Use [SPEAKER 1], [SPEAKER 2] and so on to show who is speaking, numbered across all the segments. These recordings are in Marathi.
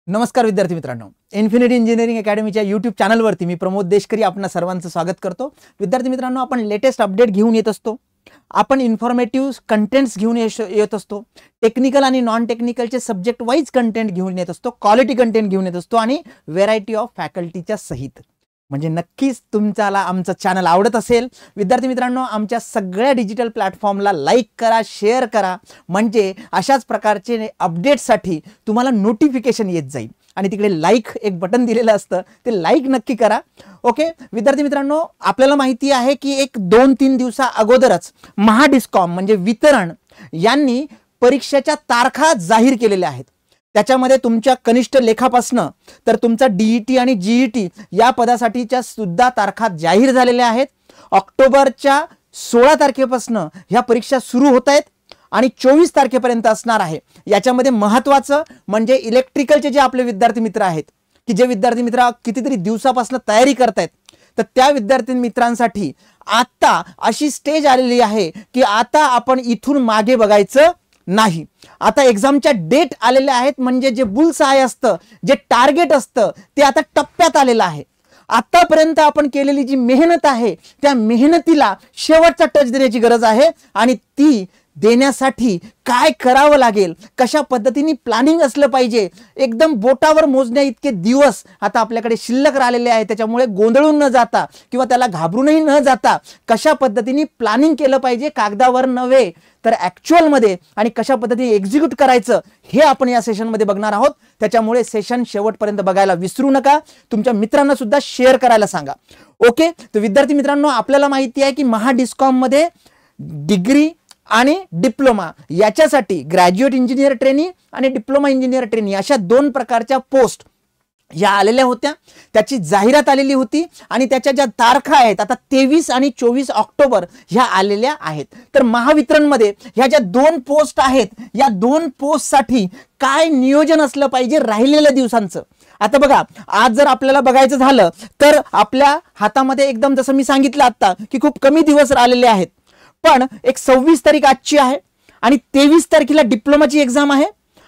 [SPEAKER 1] नमस्कार विद्यार्थी मित्रांनो, इन्फिनिटी इंजिनिअरिंग अकॅडमीच्या यूट्यूब चॅनलवरती मी प्रमोद देशकरी आपणा सर्वांचं स्वागत करतो। विद्यार्थी मित्रांनो, आपण लेटेस्ट अपडेट घेऊन येत असतो, आपण इन्फॉर्मेटिव्ह कंटेंट्स घेऊन येत असतो, टेक्निकल आणि नॉन टेक्निकलचे सब्जेक्ट वाईज कंटेंट घेऊन येत असतो, क्वालिटी कंटेंट घेऊन येत असतो आणि व्हेरायटी ऑफ फॅकल्टीच्या सहित। म्हणजे नक्कीच तुमच्याला आमचं चॅनल आवडत असेल। विद्यार्थी मित्रांनो, आमच्या सगळ्या डिजिटल प्लॅटफॉर्मला लाईक करा, शेअर करा, म्हणजे अशाच प्रकारचे अपडेट्ससाठी तुम्हाला नोटिफिकेशन येत जाईल। आणि तिकडे लाईक एक बटन दिलेलं असतं, ते लाईक नक्की करा। ओके विद्यार्थी मित्रांनो, आपल्याला माहिती आहे की एक 2-3 दिवसा अगोदरच महाडिस्कॉम म्हणजे वितरण यांनी परीक्षेच्या तारखा जाहीर केलेल्या आहेत। त्याच्यामध्ये तुमच्या कनिष्ठ लेखापासून तर तुमचा डीईटी आणि जीईटी या पदासाठीच्या सुद्धा तारखा जाहीर झालेल्या आहेत। ऑक्टोबरच्या 16 तारखेपासून ह्या परीक्षा सुरू होत आहेत आणि 24 तारखेपर्यंत असणार आहे। याच्यामध्ये महत्त्वाचं म्हणजे इलेक्ट्रिकलचे जे आपले विद्यार्थी मित्र आहेत की जे विद्यार्थी मित्र कितीतरी दिवसापासून तयारी करतायत, तर त्या विद्यार्थी मित्रांसाठी आता अशी स्टेज आलेली आहे की आता आपण इथून मागे बघायचं नाही। आता एक्झामच्या डेट आलेल्या आहेत, म्हणजे जे बुल्स आय असतं, जे टार्गेट असतं, ते आता टप्प्यात आलेलं आहे। आतापर्यंत आपण केलेली जी मेहनत आहे त्या मेहनतीला शेवटचा टच देण्याची गरज आहे आणि ती देण्यासाठी काय करावं लागेल, कशा पद्धतीने प्लॅनिंग असलं पाहिजे, एकदम बोटावर मोजण्या इतके दिवस आता आपल्याकडे शिल्लक राहिलेले आहेत। त्याच्यामुळे गोंधळून न जाता किंवा त्याला घाबरूनही न जाता कशा पद्धतीने प्लॅनिंग केलं पाहिजे, कागदावर नव्हे तर ॲक्च्युअल मध्ये, आणि कशा पद्धतीने एक्झिक्यूट करायचं हे आपण या सेशनमध्ये बघणार आहोत। त्याच्यामुळे सेशन शेवटपर्यंत बघायला विसरू नका, तुमच्या मित्रांना सुद्धा शेअर करायला सांगा। ओके, तर विद्यार्थी मित्रांनो, आपल्याला माहिती आहे की महाडिस्कॉम मध्ये डिग्री आणि डिप्लोमा याच्यासाठी ग्रॅज्युएट इंजिनियर ट्रेनी आणि डिप्लोमा इंजिनियर ट्रेनी अशा 2 प्रकारच्या पोस्ट या आलेल्या होत्या। त्याची जाहिरात आलेली होती आणि त्याच्या ज्या तारखा आहेत आता 23 आणि 24 ऑक्टोबर ह्या आलेल्या आहेत। तर महावितरणमध्ये ह्या ज्या 2 पोस्ट आहेत, या 2 पोस्टसाठी काय नियोजन असलं पाहिजे राहिलेल्या दिवसांचं। आता बघा, आज जर आपल्याला बघायचं झालं तर आपल्या हातामध्ये एकदम जसं मी सांगितलं आता की खूप कमी दिवस राहिलेले आहेत, पण एक 26 तारीख आजची आहे आणि 23 तारखेला डिप्लोमाची एक्झाम आहे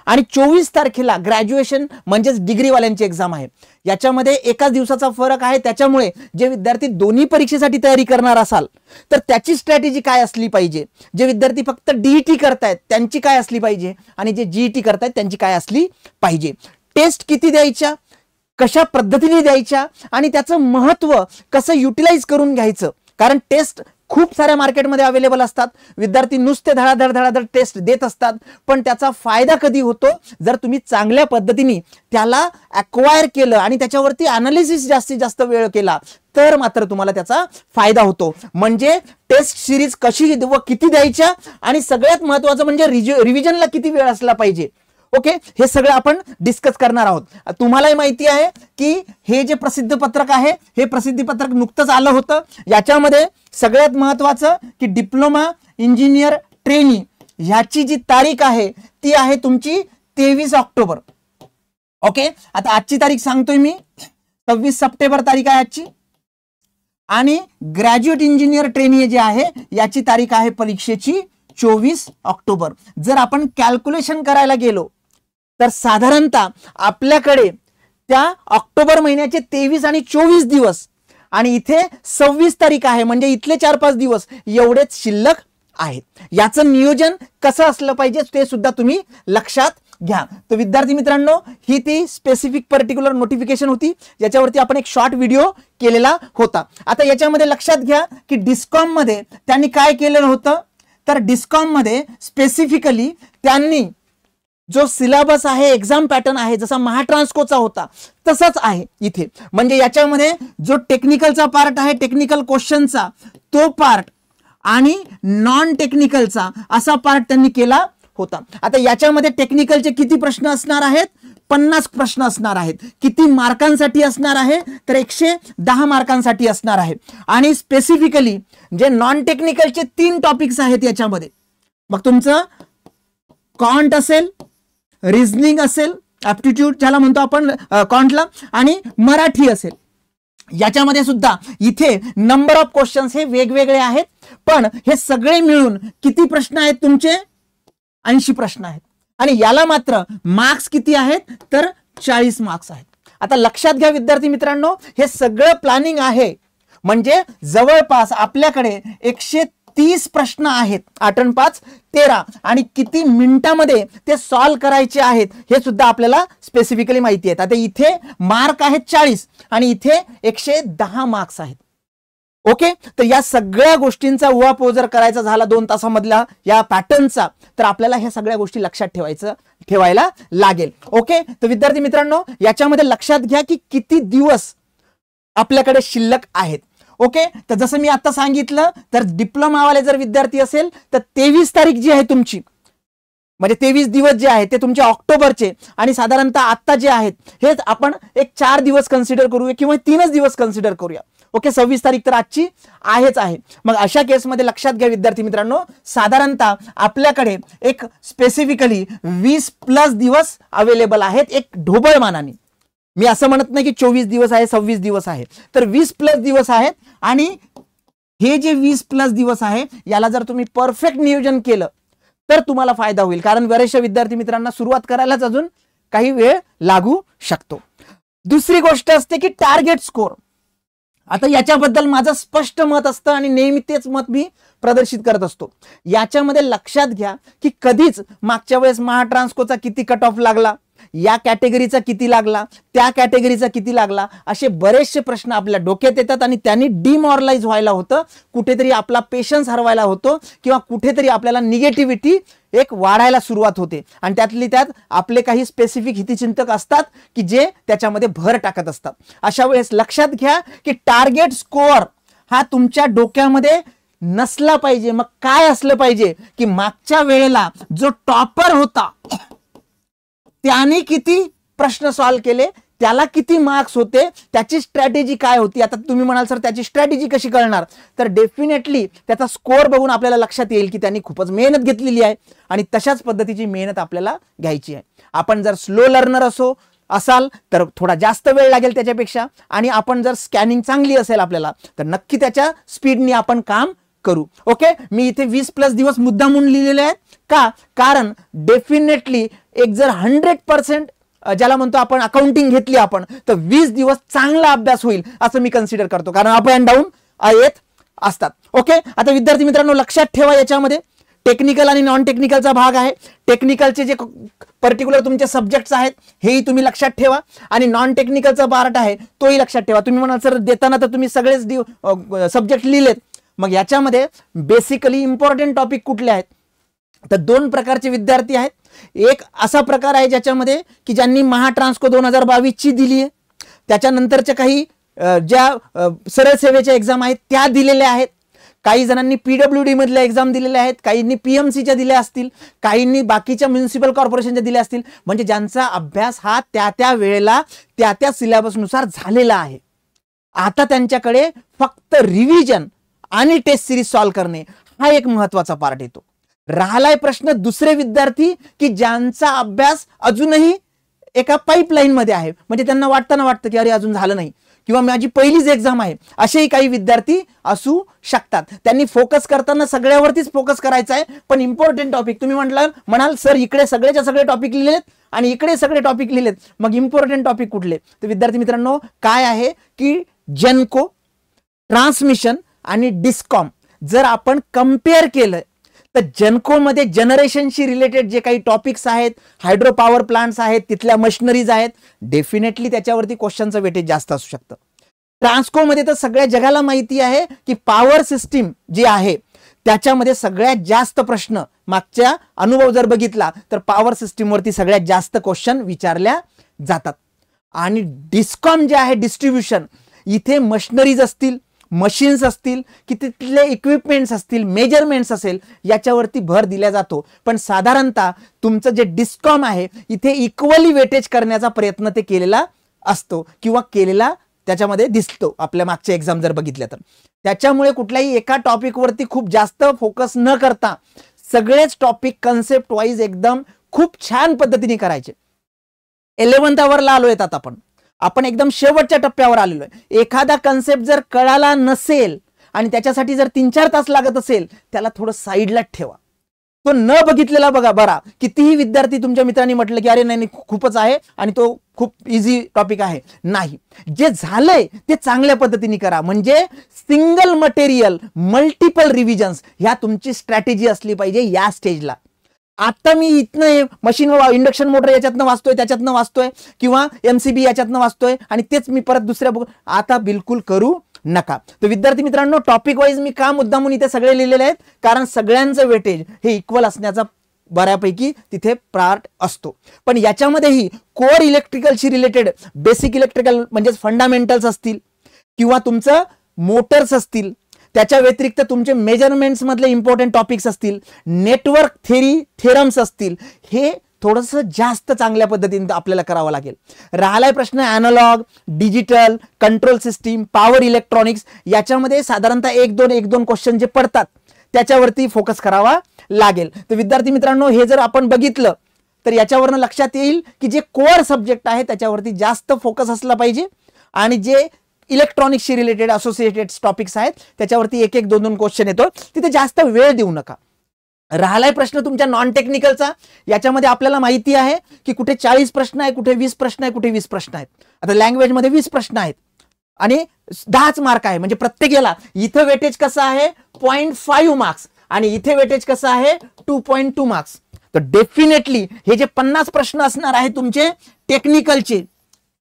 [SPEAKER 1] आणि 24 तारखेला ग्रॅज्युएशन म्हणजेच डिग्रीवाल्यांची एक्झाम आहे। याच्यामध्ये एकाच दिवसाचा फरक आहे। त्याच्यामुळे जे विद्यार्थी दोन्ही परीक्षेसाठी तयारी करणार असाल तर त्याची स्ट्रॅटेजी काय असली पाहिजे, जे विद्यार्थी फक्त डीईटी करतायत त्यांची काय असली पाहिजे आणि जे जीईटी करतायत त्यांची काय असली पाहिजे, टेस्ट किती द्यायच्या, कशा पद्धतीने द्यायच्या आणि त्याचं महत्त्व कसं युटिलाइज करून घ्यायचं। कारण टेस्ट खूप साऱ्या मार्केटमध्ये अवेलेबल असतात, विद्यार्थी नुसते धडाधड टेस्ट देत असतात, पण त्याचा फायदा कधी होतो जर तुम्ही चांगल्या पद्धतीने त्याला अक्वायर केलं आणि त्याच्यावरती अनालिसिस जास्तीत जास्त वेळ केला तर मात्र तुम्हाला त्याचा फायदा होतो। म्हणजे टेस्ट सिरीज कशी व किती द्यायच्या आणि सगळ्यात महत्त्वाचं म्हणजे रिव्हिजनला किती वेळ असला पाहिजे। ओके, हे सगळं आपण डिस्कस करणार आहोत। तुम्हालाही माहिती आहे की हे जे प्रसिद्ध पत्रक आहे हे प्रसिद्धी पत्रक नुकतंच आलं होतं। याच्यामध्ये सगळ्यात महत्त्वाचं की डिप्लोमा इंजिनियर ट्रेनी ह्याची जी तारीख आहे ती आहे तुमची 23 ऑक्टोबर। ओके, आता आजची तारीख सांगतोय मी, 26 सप्टेंबर तारीख आहे आजची आणि ग्रॅज्युएट इंजिनियर ट्रेनी जे आहे याची तारीख आहे परीक्षेची 24 ऑक्टोबर। जर आपण कॅल्क्युलेशन करायला गेलो तर साधारणतः आपल्याकडे त्या ऑक्टोबर महिन्याचे 23 आणि 24 दिवस आणि इथे 26 तारीख आहे, म्हणजे इथले 4-5 दिवस एवढेच शिल्लक आहेत। याचं नियोजन कसं असलं पाहिजे ते सुद्धा तुम्ही लक्षात घ्या। तर विद्यार्थी मित्रांनो, ही ती स्पेसिफिक पर्टिक्युलर नोटिफिकेशन होती ज्याच्यावरती आपण एक शॉर्ट व्हिडिओ केलेला होता। आता याच्यामध्ये लक्षात घ्या की डिस्कॉम मध्ये त्यांनी काय केलेलं होतं, तर डिस्कॉम मध्ये स्पेसिफिकली त्यांनी जो सिलेबस आहे, एक्झाम पॅटर्न आहे, जसा महाट्रान्सकोचा होता तसाच आहे इथे। म्हणजे याच्यामध्ये जो टेक्निकलचा पार्ट आहे, टेक्निकल क्वेश्चनचा तो पार्ट आणि नॉन टेक्निकलचा असा पार्ट त्यांनी केला होता। आता याच्यामध्ये टेक्निकलचे किती प्रश्न असणार आहेत, 50 प्रश्न असणार आहेत। किती मार्कांसाठी असणार आहे, तर 110 मार्कांसाठी असणार आहे। आणि स्पेसिफिकली जे नॉन टेक्निकलचे 3 टॉपिक्स आहेत याच्यामध्ये, मग तुमचं कॉन्ट असेल, रिझनिंग असेल, ॲप्टिट्यूड ज्याला म्हणतो आपण कॉन्टला, आणि मराठी असेल। याच्यामध्ये सुद्धा इथे नंबर ऑफ क्वेश्चन्स हे वेगवेगळे आहेत, पण हे सगळे मिळून किती प्रश्न आहेत तुमचे, 80 प्रश्न आहेत। आणि याला मात्र मार्क्स किती आहेत तर 40 मार्क्स आहेत. आता लक्षात घ्या विद्यार्थी मित्रांनो, हे सगळं प्लॅनिंग आहे म्हणजे जवळपास आपल्याकडे 130 प्रश्न आहेत, 8 आणि 5 13, आणि किती मिनिटांमध्ये ते सॉल्व्ह करायचे आहेत हे सुद्धा आपल्याला स्पेसिफिकली माहिती आहे. आता इथे मार्क आहेत 40 आणि इथे 110 मार्क्स आहेत. ओके, तर या सगळ्या गोष्टींचा उहापोह जर करायचा झाला 2 तासामधला या पॅटर्नचा, तर आपल्याला ह्या सगळ्या गोष्टी लक्षात ठेवायला लागेल. ओके, तर विद्यार्थी मित्रांनो, याच्यामध्ये लक्षात घ्या की किती दिवस आपल्याकडे शिल्लक आहेत. ओके, तर जसं मी आता सांगितलं, तर डिप्लोमावाले जर विद्यार्थी असेल तर 23 तारीख जी आहे तुमची, म्हणजे 23 दिवस जे आहेत ते तुमचे ऑक्टोबरचे, आणि साधारणतः आता जे आहेत हेच आपण एक 4 दिवस कन्सिडर करूया किंवा 3च दिवस कन्सिडर करूया. ओके, 26 तारीख तर आजची आहेच आहे. मग अशा केसमध्ये लक्षात घ्या विद्यार्थी मित्रांनो, साधारणतः आपल्याकडे एक स्पेसिफिकली 20+ दिवस अवेलेबल आहेत एक ढोबळ मानाने. मी असं म्हणत नाही की 24 दिवस आहे, 26 दिवस आहे, तर 20+ दिवस आहेत. आणि हे जे 20+ दिवस आहे याला जर तुम्ही परफेक्ट नियोजन केलं तर तुम्हाला फायदा होईल, कारण बरेचशा विद्यार्थी मित्रांना सुरुवात करायलाच अजून काही वेळ लागू शकतो. दुसरी गोष्ट असते की टार्गेट स्कोर. आता याच्याबद्दल माझं स्पष्ट मत असतं आणि नेहमी तेच मत मी प्रदर्शित करत असतो. याच्यामध्ये लक्षात घ्या की कधीच मागच्या वेळेस महाट्रान्सकोचा किती कट ऑफ लागला, या कॅटेगरीचा किती लागला, त्या कॅटेगरीचा किती लागला, असे बरेचसे प्रश्न आपल्या डोक्यात येतात आणि त्यांनी डिमॉरलाइज व्हायला होतं, कुठेतरी आपला पेशन्स हरवायला होतो किंवा कुठेतरी आपल्याला निगेटिव्हिटी एक वाढायला सुरुवात होते. आणि त्यातली त्यात आपले काही स्पेसिफिक हितचिंतक असतात की जे त्याच्यामध्ये भर टाकत असतात. अशा वेळेस लक्षात घ्या की टार्गेट स्कोअर हा तुमच्या डोक्यामध्ये नसला पाहिजे. मग काय असलं पाहिजे की मागच्या वेळेला जो टॉपर होता त्याने किती प्रश्न सॉल्व्ह केले, त्याला किती मार्क्स होते, त्याची स्ट्रॅटेजी काय होती. आता तुम्ही म्हणाल सर त्याची स्ट्रॅटेजी कशी कळणार, तर डेफिनेटली त्याचा स्कोअर बघून आपल्याला लक्षात येईल की त्यांनी खूपच मेहनत घेतलेली आहे आणि तशाच पद्धतीची मेहनत आपल्याला घ्यायची आहे. आपण जर स्लो लर्नर असाल तर थोडा जास्त वेळ लागेल त्याच्यापेक्षा, आणि आपण जर स्कॅनिंग चांगली असेल आपल्याला तर नक्की त्याच्या स्पीडनी आपण काम करू. ओके, मी इथे 20+ दिवस मुद्दामून लिहिलेले आहेत का, कारण डेफिनेटली एक जर 100% ज्याला म्हणतो आपण अकाउंटिंग घेतली आपण, तर 20 दिवस चांगला अभ्यास होईल असं मी कन्सिडर करतो, कारण अप अँड डाऊन येत असतात. ओके, आता विद्यार्थी मित्रांनो लक्षात ठेवा, याच्यामध्ये टेक्निकल आणि नॉन टेक्निकलचा भाग आहे. टेक्निकलचे जे पर्टिक्युलर तुमचे सब्जेक्ट्स आहेत हेही तुम्ही लक्षात ठेवा, आणि नॉन टेक्निकलचा पार्ट आहे तोही लक्षात ठेवा. तुम्ही म्हणाल सर देताना तर तुम्ही सगळेच सब्जेक्ट लिहिलेत, मग याच्यामध्ये बेसिकली इम्पॉर्टंट टॉपिक कुठले आहेत, तर 2 प्रकारचे विद्यार्थी आहेत. एक असा प्रकार आहे ज्याच्यामध्ये की ज्यांनी महाट्रान्सको 2022 ची दिली आहे, त्याच्यानंतरच्या काही ज्या सरळ सेवेच्या एक्झाम आहेत त्या दिलेल्या आहेत. काही जणांनी PWD मधल्या एक्झाम दिलेल्या आहेत, काहींनी PMCच्या दिल्या असतील, काहींनी बाकीच्या म्युनिसिपल कॉर्पोरेशनच्या दिल्या असतील. म्हणजे ज्यांचा अभ्यास हा त्या वेळेला त्या सिलेबसनुसार झालेला आहे. आता त्यांच्याकडे फक्त रिव्हिजन आणि टेस्ट सिरीज सॉल्व्ह करणे हा एक महत्वाचा पार्ट येतो. राहिलाय प्रश्न दुसरे विद्यार्थी की ज्यांचा अभ्यास अजूनही एका पाईपलाईन मध्ये आहे, म्हणजे त्यांना वाटतं की अरे अजून झालं नाही किंवा माझी पहिलीच एक्झाम आहे, असेही काही विद्यार्थी असू शकतात. त्यांनी फोकस करताना सगळ्यावरतीच फोकस करायचा आहे, पण इम्पॉर्टंट टॉपिक तुम्ही म्हणाल सर इकडे सगळेच्या सगळे टॉपिक लिहिलेत आणि इकडे सगळे टॉपिक लिहिलेत, मग इम्पॉर्टंट टॉपिक कुठले, तर विद्यार्थी मित्रांनो काय आहे की जेनको, ट्रान्समिशन आणि डिस्कॉम जर आपण कंपेअर केलं तर जेनको मध्ये जनरेशनशी रिलेटेड जे काही टॉपिक्स आहेत, हायड्रो पॉवर प्लांट्स आहेत, तिथल्या मशिनरीज आहेत, डेफिनेटली त्याच्यावरती क्वेश्चनचं वेटेज जास्त असू शकतं. ट्रान्सको मध्ये तर सगळ्या जगाला माहिती आहे की पॉवर सिस्टीम जी आहे त्याच्यामध्ये सगळ्यात जास्त प्रश्न, मागच्या अनुभव जर बघितला तर पॉवर सिस्टीमवरती सगळ्यात जास्त क्वेश्चन विचारल्या जातात. आणि डिस्कॉम जे आहे डिस्ट्रीब्युशन, इथे मशिनरीज असतील, मशीन्स असतील की तिथले इक्विपमेंट्स असतील, मेजरमेंट्स असेल, याच्यावरती भर दिला जातो. पण साधारणतः तुमचं जे डिस्कॉम आहे इथे इक्वली वेटेज करण्याचा प्रयत्न ते केलेला असतो किंवा केलेला त्याच्यामध्ये दिसतो आपल्या मागच्या एक्झाम जर बघितल्या तर. त्याच्यामुळे कुठल्याही एका टॉपिकवरती खूप जास्त फोकस न करता सगळेच टॉपिक कन्सेप्ट वाईज एकदम खूप छान पद्धतीने करायचे. 11th आवरला आलोय आता आपण एकदम शेवटच्या टप्प्यावर आलेलो आहे. एखादा कन्सेप्ट जर कळाला नसेल आणि त्याच्यासाठी जर 3-4 तास लागत असेल, त्याला थोडं साईडला ठेवा. तो न बघितलेला बघा बरा. कितीही विद्यार्थी तुमच्या मित्रांनी म्हटलं की अरे नाही खूपच आहे आणि तो खूप इझी टॉपिक आहे, नाही, जे झालंय ते चांगल्या पद्धतीने करा. म्हणजे सिंगल मटेरियल मल्टिपल रिव्हिजन्स ह्या तुमची स्ट्रॅटेजी असली पाहिजे या स्टेजला. आता मी इथनं मशीन इंडक्शन मोटर याच्यातनं वाचतोय, त्याच्यातनं वाचतोय, किंवा MCB याच्यातनं वाचतोय आणि तेच मी परत दुसऱ्या बुक, आता बिलकुल करू नका. तर विद्यार्थी मित्रांनो, टॉपिक वाईज मी का मुद्दामून इथे सगळे लिहिलेले आहेत, कारण सगळ्यांचं वेटेज हे इक्वल असण्याचा बऱ्यापैकी तिथे पार्ट असतो. पण याच्यामध्येही कोर इलेक्ट्रिकलशी रिलेटेड बेसिक इलेक्ट्रिकल म्हणजे फंडामेंटल्स असतील, किंवा तुमचं मोटर्स असतील, त्याच्या व्यतिरिक्त तुमचे मेजरमेंट्स मधले इम्पॉर्टंट टॉपिक्स असतील, नेटवर्क थेरम्स असतील, हे थोडंसं जास्त चांगल्या पद्धतीने आपल्याला करावं लागेल. राहिलाय प्रश्न analog, digital, control system, power electronics, याच्यामध्ये साधारणतः एक दोन क्वेश्चन जे पडतात त्याच्यावरती फोकस करावा लागेल. तर विद्यार्थी मित्रांनो, हे जर आपण बघितलं तर याच्यावरनं लक्षात येईल की जे कोअर सब्जेक्ट आहे त्याच्यावरती जास्त फोकस असला पाहिजे, आणि जे इलेक्ट्रॉनिक्सशी रिलेटेड असोसिएटेड टॉपिक्स आहेत त्याच्यावरती एक दोन क्वेश्चन येतो, तिथे जास्त वेळ देऊ नका. राहिलाय प्रश्न तुमच्या नॉन टेक्निकलचा, याच्यामध्ये आपल्याला माहिती आहे की कुठे 40 प्रश्न आहे, कुठे 20 प्रश्न आहे, कुठे 20 प्रश्न आहेत. आता लँग्वेज मध्ये 20 प्रश्न आहेत आणि 10च मार्क आहे, म्हणजे प्रत्येकाला इथं वेटेज कसं आहे 0.5 मार्क्स आणि इथे वेटेज कसं आहे 2.2 मार्क्स. तर डेफिनेटली हे जे 50 प्रश्न असणार आहे तुमचे टेक्निकलचे,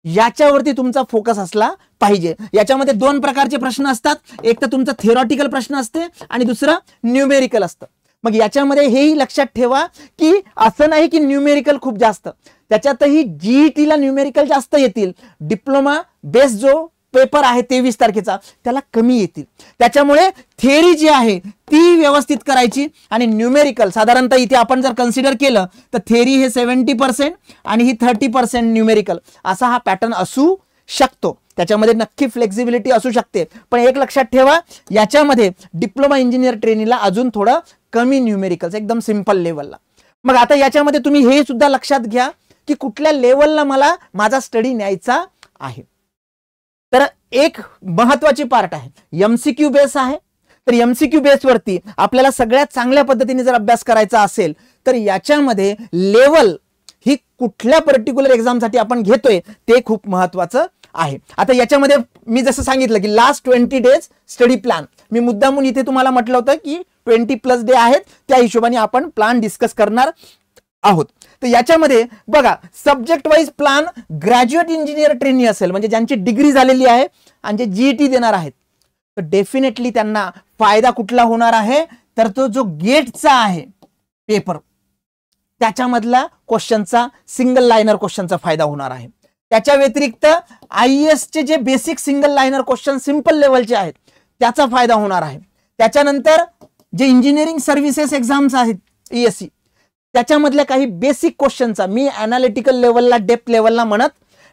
[SPEAKER 1] याच्यावरती तुमचा फोकस असला पाहिजे. याच्यामध्ये दोन प्रकारचे प्रश्न असतात, एक तर तुमचा थिअरॉटिकल प्रश्न असते आणि दुसरं न्यूमेरिकल असतं. मग याच्यामध्ये हेही लक्षात ठेवा की असं नाही की न्यूमेरिकल खूप जास्त, त्याच्यातही जीईटीला न्यूमेरिकल जास्त येतील, डिप्लोमा बेस जो पेपर आहे 23 तारखेचा त्याला कमी येतील. त्याच्यामुळे थिअरी जी आहे ती व्यवस्थित करायची आणि न्यूमेरिकल साधारणतः इथे आपण जर कन्सिडर केलं तर थिअरी हे 70% आणि ही 30% न्यूमेरिकल असा हा पॅटर्न असू शकतो. त्याच्यामध्ये नक्की फ्लेक्सिबिलिटी असू शकते, पण एक लक्षात ठेवा याच्यामध्ये डिप्लोमा इंजिनियर ट्रेनिंगला अजून थोडं कमी न्यूमेरिकल्स, एकदम सिंपल लेवलला. मग आता याच्यामध्ये तुम्ही हे सुद्धा लक्षात घ्या की कुठल्या लेवलला मला माझा स्टडी न्यायचा आहे. तर एक महत्वाची पार्ट आहे MCQ बेस आहे. तर MCQ बेसवरती आपल्याला सगळ्यात चांगल्या पद्धतीने जर अभ्यास करायचा असेल तर याच्यामध्ये लेवल ही कुठल्या पर्टिक्युलर एक्झामसाठी आपण घेतोय ते खूप महत्वाचं आहे. आता याच्यामध्ये मी जसं सांगितलं की लास्ट 20 डेज स्टडी प्लॅन, मी मुद्दामून इथे तुम्हाला म्हटलं होतं की 20+ डे आहेत, त्या हिशोबाने आपण प्लॅन डिस्कस करणार आहोत. तर याच्यामध्ये बघा subject wise plan graduate engineer trainee असेल, म्हणजे ज्यांची डिग्री झालेली आहे आणि जे जीईटी देणार आहेत, तर डेफिनेटली त्यांना फायदा कुठला होणार आहे, तर तो जो गेटचा आहे पेपर त्याच्यामधला क्वेश्चनचा सिंगल लाइनर क्वेश्चनचा फायदा होणार आहे. त्याच्या व्यतिरिक्त IAS चे जे basic single liner question simple लेवलचे आहेत त्याचा फायदा होणार आहे. त्याच्यानंतर जे इंजिनिअरिंग सर्व्हिसेस एक्झाम्स आहेत ESE त्याच्यामधल्या काही बेसिक क्वेश्चनचा, मी अनालिटिकल लेवलला डेप्थ लेवलला म्हणत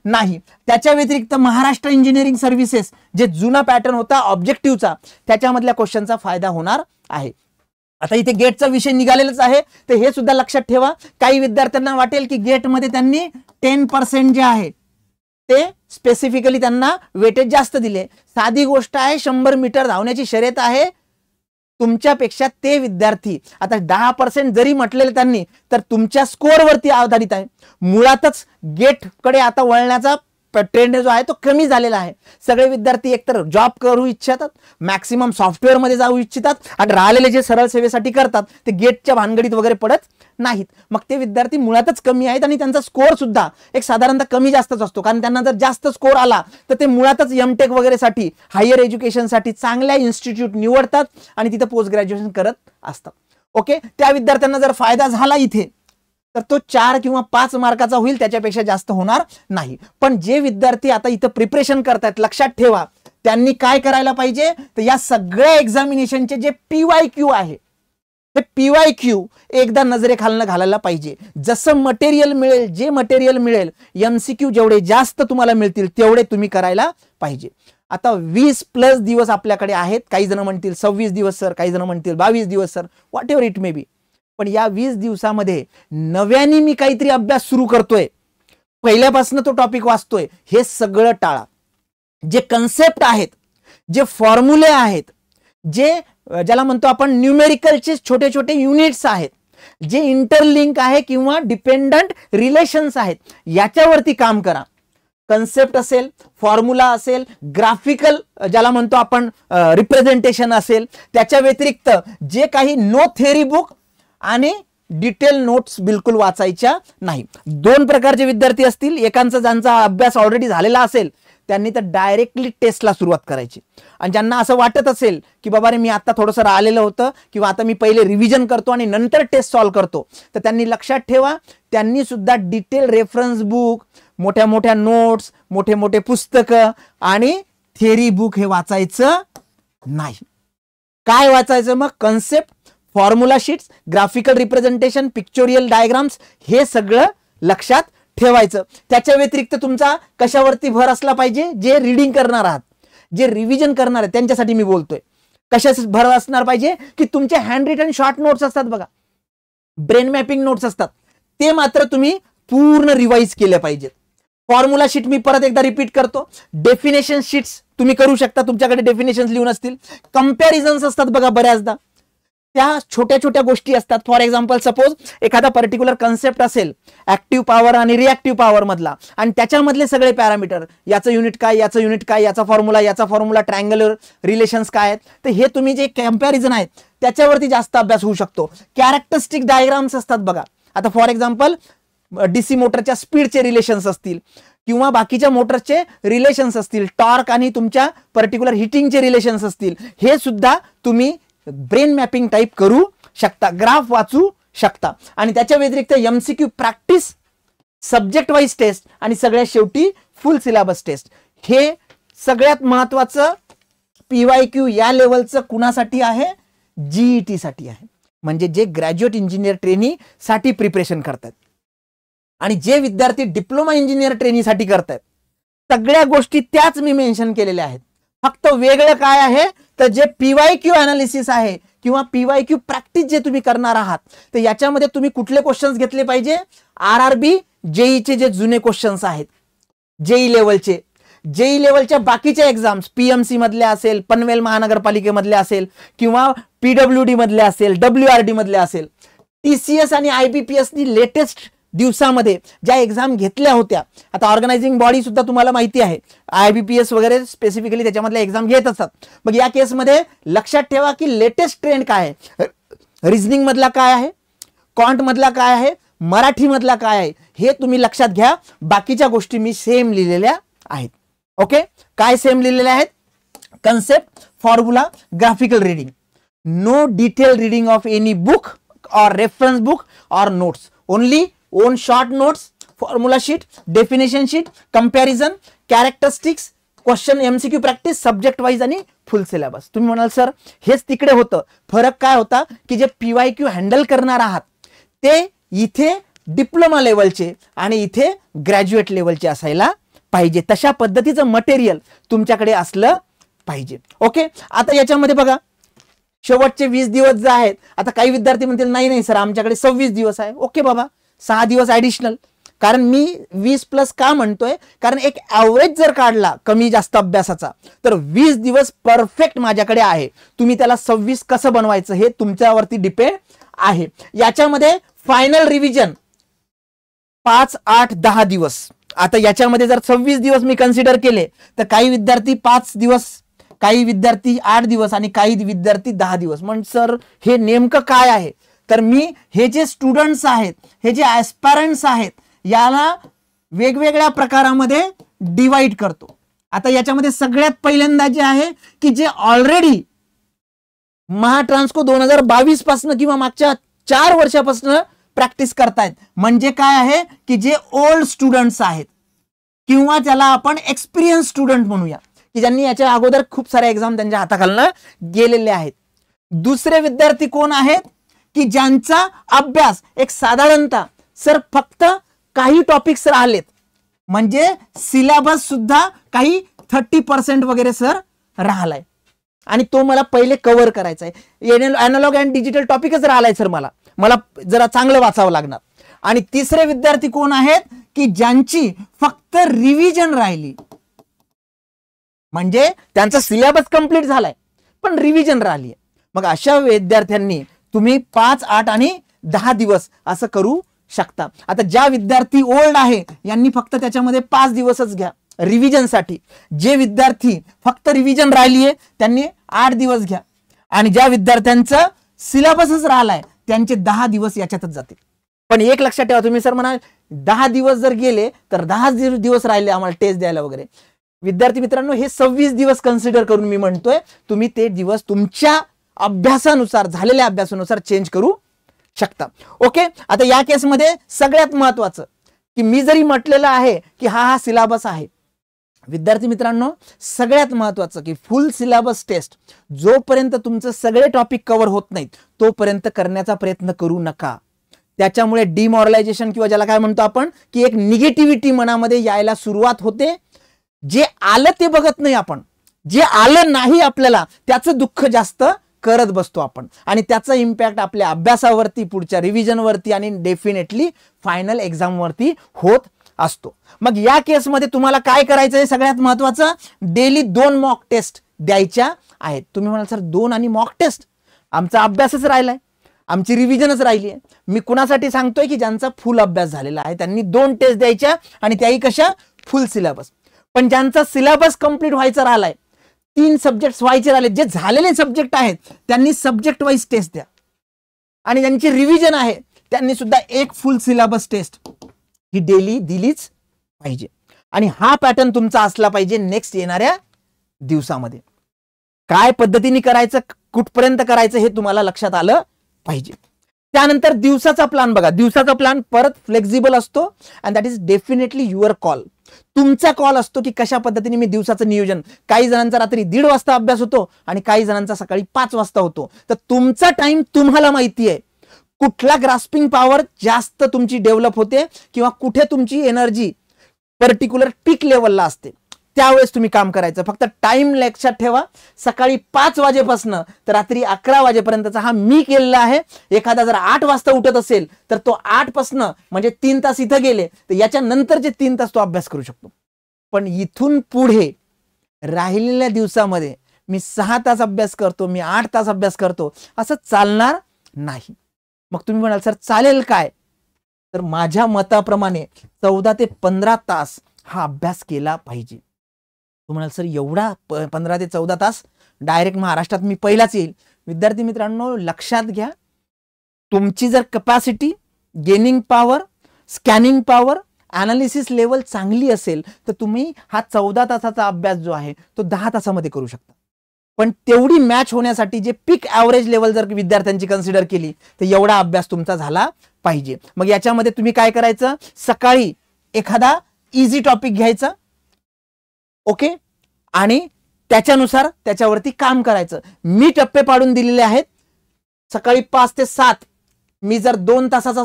[SPEAKER 1] नाही, त्याच्या व्यतिरिक्त महाराष्ट्र इंजिनिअरिंग सर्व्हिसेस जे जुना पॅटर्न होता ऑब्जेक्टिव्हचा त्याच्यामधल्या क्वेश्चनचा फायदा होणार आहे. आता इथे गेटचा विषय निघालेलाच आहे, तर हे सुद्धा लक्षात ठेवा. काही विद्यार्थ्यांना वाटेल की गेटमध्ये त्यांनी 10% जे आहे ते स्पेसिफिकली त्यांना वेटेज जास्त दिले. साधी गोष्ट आहे, 100 मीटर धावण्याची शर्यत आहे, तुमच्यापेक्षा ते विद्यार्थी आता 10% जरी म्हटलेले त्यांनी तर तुमच्या स्कोअरवरती आधारित आहे. मुळातच गेटकडे आता वळण्याचा ट्रेंड जो आहे तो कमी झालेला आहे. सगळे विद्यार्थी एकतर जॉब करू इच्छितात, मॅक्सिमम सॉफ्टवेअर मध्ये जाऊ इच्छितात आणि राहिलेले जे सरळ सेवेसाठी करतात ते गेटच्या भानगडीत वगैरे पडत नाहीत. मग ते विद्यार्थी मुळातच कमी आहेत आणि त्यांचा स्कोअर सुद्धा एक साधारणतः कमी जास्तच असतो, कारण त्यांना जर जास्त स्कोअर आला तर ते मुळातच एमटेक वगैरे साठी हायर एज्युकेशनसाठी चांगल्या इन्स्टिट्यूट निवडतात आणि तिथे पोस्ट ग्रॅज्युएशन करत असतात. ओके, त्या विद्यार्थ्यांना जर फायदा झाला इथे तर तो 4 किंवा 5 मार्काचा होईल, त्याच्यापेक्षा जास्त होणार नाही. पण जे विद्यार्थी आता इथं प्रिपरेशन करतात लक्षात ठेवा त्यांनी काय करायला पाहिजे, तर या सगळ्या एक्झामिनेशनचे जे PYQ आहे ते PYQ एकदा नजरेखालनं घालायला पाहिजे. जसं मटेरियल मिळेल, जे मटेरियल मिळेल, MCQ जेवढे जास्त तुम्हाला मिळतील तेवढे तुम्ही करायला पाहिजे. आता 20+ दिवस आपल्याकडे आहेत. काही जण म्हणतील 26 दिवस सर, काही जण म्हणतील 22 दिवस sir, what ever it may be. पण या 20 दिवसामध्ये नव्याने मी काहीतरी अभ्यास सुरू करतोय, पहिल्यापासून तो टॉपिक वाचतोय, हे सगळं टाळा. जे कन्सेप्ट आहेत, जे फॉर्म्युले आहेत, जे ज्याला म्हणतो आपण न्यूमेरिकलचे छोटे छोटे युनिट्स आहेत, जे इंटरलिंक आहे किंवा डिपेंडंट रिलेशन्स आहेत याच्यावरती काम करा. कन्सेप्ट असेल, फॉर्म्युला असेल, ग्राफिकल ज्याला म्हणतो आपण रिप्रेझेंटेशन असेल, त्याच्या व्यतिरिक्त जे काही नो थेअरी बुक आणि डिटेल नोट्स बिलकुल वाचायच्या नाही. दोन प्रकारचे विद्यार्थी असतील, एकांचा ज्यांचा अभ्यास ऑलरेडी झालेला असेल त्यांनी तर डायरेक्टली टेस्टला सुरुवात करायची, आणि ज्यांना असं वाटत असेल की बाबा रे मी आता थोडंसं राहिलेलं होतं किंवा आता मी पहिले रिव्हिजन करतो आणि नंतर टेस्ट सॉल्व्ह करतो, तर त्यांनी लक्षात ठेवा त्यांनी सुद्धा डिटेल रेफरन्स बुक, मोठ्या मोठ्या नोट्स, मोठे मोठे पुस्तकं आणि थेअरी बुक हे वाचायचं नाही. काय वाचायचं मग? Concept, formula sheets, graphical representation, pictorial diagrams हे सगळं लक्षात ठेवायचं. त्याच्या व्यतिरिक्त तुमचा कशावरती भर असला पाहिजे? जे रीडिंग करणार आहात, जे रिव्हिजन करणार आहेत त्यांच्यासाठी मी बोलतोय. कशाचा भर असणार पाहिजे? की तुमचे हँड रिटन शॉर्ट नोट्स असतात बघा, ब्रेन मॅपिंग नोट्स असतात, ते मात्र तुम्ही पूर्ण रिवाइज केले पाहिजेत. फॉर्म्युला शीट मी परत एकदा रिपीट करतो. डेफिनेशन शीट्स तुम्ही करू शकता, तुमच्याकडे डेफिनेशन लिहून असतील. कंपॅरिझन्स असतात बघा बऱ्याचदा, त्या छोट्या छोट्या गोष्टी असतात. फॉर एक्झाम्पल सपोज एखादा पर्टिक्युलर कन्सेप्ट असेल ऍक्टिव्ह पॉवर आणि रिॲक्टिव्ह पॉवर मधला, आणि त्याच्यामधले सगळे पॅरामीटर, याचं युनिट काय, याचं युनिट काय, याचा फॉर्म्युला, ट्रायंगुलर रिलेशन्स काय आहेत, तर हे तुम्ही जे कॅम्पॅरिझन आहेत त्याच्यावरती जास्त अभ्यास होऊ शकतो. कॅरेक्टरिस्टिक डायग्राम्स असतात बघा. आता फॉर एक्झाम्पल डीसी मोटरच्या स्पीडचे रिलेशन्स असतील किंवा बाकीच्या मोटरचे रिलेशन्स असतील, टॉर्क आणि तुमच्या पर्टिक्युलर हिटिंगचे रिलेशन्स असतील, हे सुद्धा तुम्ही ब्रेन मॅपिंग टाइप करू शकता, ग्राफ वाचू शकता. आणि त्याच्या व्यतिरिक्त MCQ practice, subject wise test आणि सगळ्यात शेवटी फुल सिलेबस टेस्ट. हे सगळ्यात महत्वाचं PYQ या लेवलचं कुणासाठी आहे? GET साठी आहे, म्हणजे जे ग्रॅज्युएट इंजिनियर ट्रेनी साठी प्रिपरेशन करतात आणि जे विद्यार्थी डिप्लोमा इंजिनियर ट्रेनी साठी करतात, सगळ्या गोष्टी त्याच मी मेन्शन केलेल्या आहेत. फक्त वेगळं काय आहे तर जे PYQ अनालिसिस आहे किंवा PYQ प्रॅक्टिस जे तुम्ही करणार आहात, तर याच्यामध्ये तुम्ही कुठले क्वेश्चन्स घेतले पाहिजे? RRB JEE जे जुने क्वेश्चन्स आहेत, JEE लेवलच्या बाकीच्या एक्झाम्स, PMC मधल्या असेल, पनवेल महानगरपालिकेमधल्या असेल किंवा PWD मधल्या असेल, WRD मधल्या असेल, TCS आणि IBPS नी लेटेस्ट दिवसामध्ये ज्या एक्झाम घेतल्या होत्या, आता ऑर्गनायझिंग बॉडी सुद्धा तुम्हाला माहिती आहे, IBPS वगैरे स्पेसिफिकली त्याच्यामधल्या एक्झाम घेत असतात. मग या केसमध्ये लक्षात ठेवा की लेटेस्ट ट्रेंड काय आहे, रिझनिंग मधला काय आहे, क्वांट मधला काय आहे, मराठी मधला काय आहे, हे तुम्ही लक्षात घ्या. बाकीच्या गोष्टी मी सेम लिहिलेल्या आहेत. ओके, काय सेम लिहिलेल्या आहेत? Concept, formula, graphical reading, no detail reading of any book or reference book or notes, only own short notes, formula sheet, definition sheet, comparison, characteristics, question MCQ practice, subject wise आणि फुल सिलेबस. तुम्ही म्हणाल सर हेच तिकडे होतं. फरक काय होता की जे PYQ हँडल करणार आहात ते इथे डिप्लोमा लेवलचे आणि इथे ग्रॅज्युएट लेवलचे असायला पाहिजे. तशा पद्धतीचं मटेरियल तुमच्याकडे असलं पाहिजे. ओके, आता याच्यामध्ये बघा शेवटचे 20 दिवस जे आहेत, आता काही विद्यार्थी म्हणतील नाही सर आमच्याकडे 26 दिवस आहे. ओके बाबा, 6 दिवस ऍडिशनल. कारण मी 20+ का म्हणतोय? कारण एक ऍव्हरेज जर काढला कमी जास्त अभ्यासाचा तर 20 दिवस परफेक्ट माझ्याकडे आहे. तुम्ही त्याला 26 कसं बनवायचं हे तुमच्यावरती डिपेंड आहे. याच्यामध्ये फायनल रिव्हिजन 5, 8, 10 दिवस. आता याच्यामध्ये जर 26 दिवस मी कन्सिडर केले तर काही विद्यार्थी 5 दिवस, काही विद्यार्थी 8 दिवस आणि काही विद्यार्थी 10 दिवस. म्हणजे सर हे नेमकं काय आहे? तर मी हे जे स्टुडंट्स आहेत, हे जे ऍस्पायरंट्स आहेत, याला वेगवेगळ्या प्रकारामध्ये डिवाइड करतो. आता याच्यामध्ये सगळ्यात पहिल्यांदा जे आहे की जे ऑलरेडी महाट्रान्सको 2022 पासून किंवा मागच्या 4 वर्षापासून प्रॅक्टिस करतायत, म्हणजे काय आहे की जे ओल्ड स्टुडंट्स आहेत किंवा ज्याला आपण एक्सपिरियन्स स्टुडंट म्हणूया, की ज्यांनी याच्या अगोदर खूप सारे एक्झाम त्यांच्या हाताखालनं गेलेले आहेत. दुसरे विद्यार्थी कोण आहेत की ज्यांचा अभ्यास एक साधारणतः सर फक्त काही टॉपिक्स राहिलेत, म्हणजे सिलेबस सुद्धा काही 30% वगैरे सर राहिलाय आणि तो मला पहिले कव्हर करायचा आहे. अॅनालॉग अँड डिजिटल टॉपिकच राहिलाय सर, मला जरा चांगलं वाचावं लागणार. आणि तिसरे विद्यार्थी कोण आहेत की ज्यांची फक्त रिव्हिजन राहिली, म्हणजे त्यांचा सिलेबस कंप्लीट झालाय पण रिव्हिजन राहिली. मग अशा विद्यार्थ्यांनी तुम्ही 5, 8 आणि 10 दिवस असं करू शकता. आता ज्या विद्यार्थी ओल्ड आहे यांनी फक्त त्याच्यामध्ये 5 दिवसच घ्या रिव्हिजनसाठी. जे विद्यार्थी फक्त रिव्हिजन राहिली आहे त्यांनी 8 दिवस घ्या. आणि ज्या विद्यार्थ्यांचं सिलेबसच राहिलाय त्यांचे 10 दिवस याच्यातच जातील. पण एक लक्षात ठेवा, तुम्ही सर म्हणाल 10 दिवस जर गेले तर 10 दिवस राहिले आम्हाला टेस्ट द्यायला वगैरे. विद्यार्थी मित्रांनो, हे 26 दिवस कन्सिडर करून मी म्हणतोय, तुम्ही ते दिवस तुमच्या अभ्यासानुसार, झालेल्या अभ्यासानुसार चेंज करू शकता. ओके. आता या केसमध्ये सगळ्यात महत्वाचं की मी जरी म्हटलेलं आहे की हा सिलेबस आहे, विद्यार्थी मित्रांनो सगळ्यात महत्वाचं की फुल सिलेबस टेस्ट जोपर्यंत तुमचं सगळे टॉपिक कव्हर होत नाहीत तोपर्यंत करण्याचा प्रयत्न करू नका. त्याच्यामुळे डिमॉरलायझेशन किंवा ज्याला काय म्हणतो आपण की एक निगेटिव्हिटी मनामध्ये यायला सुरुवात होते. जे आलं ते बघत नाही आपण, जे आलं नाही आपल्याला त्याचं दुःख जास्त करत बसतो आपण आणि त्याचा इम्पॅक्ट आपल्या अभ्यासावरती, पुढच्या रिव्हिजनवरती आणि डेफिनेटली फायनल एक्झामवरती होत असतो. मग या केसमध्ये तुम्हाला काय करायचं आहे, सगळ्यात महत्वाचं डेली 2 मॉक टेस्ट द्यायच्या आहेत. तुम्ही म्हणाल सर 2 आणि मॉक टेस्ट, आमचा अभ्यासच राहिलाय, आमची रिव्हिजनच राहिली आहे. मी कुणासाठी सांगतोय की ज्यांचा फुल अभ्यास झालेला आहे त्यांनी 2 टेस्ट द्यायच्या आणि त्याही कशा, फुल सिलेबस. पण ज्यांचा सिलेबस कंप्लीट व्हायचा राहिलाय, 3 सब्जेक्ट व्हायचे राहिले, जे झालेले सब्जेक्ट आहेत त्यांनी सब्जेक्ट वाईज टेस्ट द्या. आणि ज्यांची रिव्हिजन आहे त्यांनी सुद्धा एक फुल सिलेबस टेस्ट ही डेली दिलीच पाहिजे. आणि हा पॅटर्न तुमचा असला पाहिजे नेक्स्ट येणाऱ्या दिवसामध्ये. काय पद्धतीने करायचं, कुठपर्यंत करायचं हे तुम्हाला लक्षात आलं पाहिजे. त्यानंतर दिवसाचा प्लॅन बघा. दिवसाचा प्लॅन परत फ्लेक्झिबल असतो and that is definitely your call. तुमचा कॉल असतो की कशा पद्धतीने मी दिवसाचं नियोजन. काही जणांचा रात्री 1:30 वाजता अभ्यास होतो आणि काही जणांचा सकाळी 5 वाजता होतो. तर तुमचा टाइम तुम्हाला माहिती आहे, कुठला ग्रास्पिंग पॉवर जास्त तुमची डेव्हलप होते किंवा कुठे तुमची एनर्जी पर्टिक्युलर पीक लेवलला असते, त्यावेळेस तुम्ही काम करायचं. फक्त टाइम लक्षात ठेवा, सकाळी 5 वाजेपासून तर रात्री 11 वाजेपर्यंतचा हा मी केलेला आहे. एखादा जर 8 वाजता उठत असेल तर तो 8 पासून म्हणजे 3 तास इथं गेले तर याच्या नंतरचे 3 तास तो अभ्यास करू शकतो. पण इथून पुढे राहिलेल्या दिवसामध्ये मी 6 तास अभ्यास करतो, मी 8 तास अभ्यास करतो, असं चालणार नाही. मग तुम्ही म्हणाल सर चालेल काय, तर माझ्या मताप्रमाणे 14 ते 15 तास हा अभ्यास केला पाहिजे. तुम्हाला सर एवढा 15 ते 14 तास डायरेक्ट महाराष्ट्रात मी पहिलाच येईल. विद्यार्थी मित्रांनो लक्षात घ्या, तुमची जर capacity, gaining power, scanning power, analysis level चांगली असेल तर तुम्ही हा 14 तासाचा अभ्यास जो आहे तो 10 तासामध्ये करू शकता. पण तेवढी मॅच होण्यासाठी जे पीक ॲव्हरेज लेवल जर विद्यार्थ्यांची कन्सिडर केली तर एवढा अभ्यास तुमचा झाला पाहिजे. मग याच्यामध्ये तुम्ही काय करायचं, सकाळी एखादा इझी टॉपिक घ्यायचा, ओके, आणि त्याच्यानुसार त्याच्यावरती काम करायचं. मी टप्पे पाडून दिलेले आहेत. सकाळी 5 ते 7 मी जर 2 तासाचा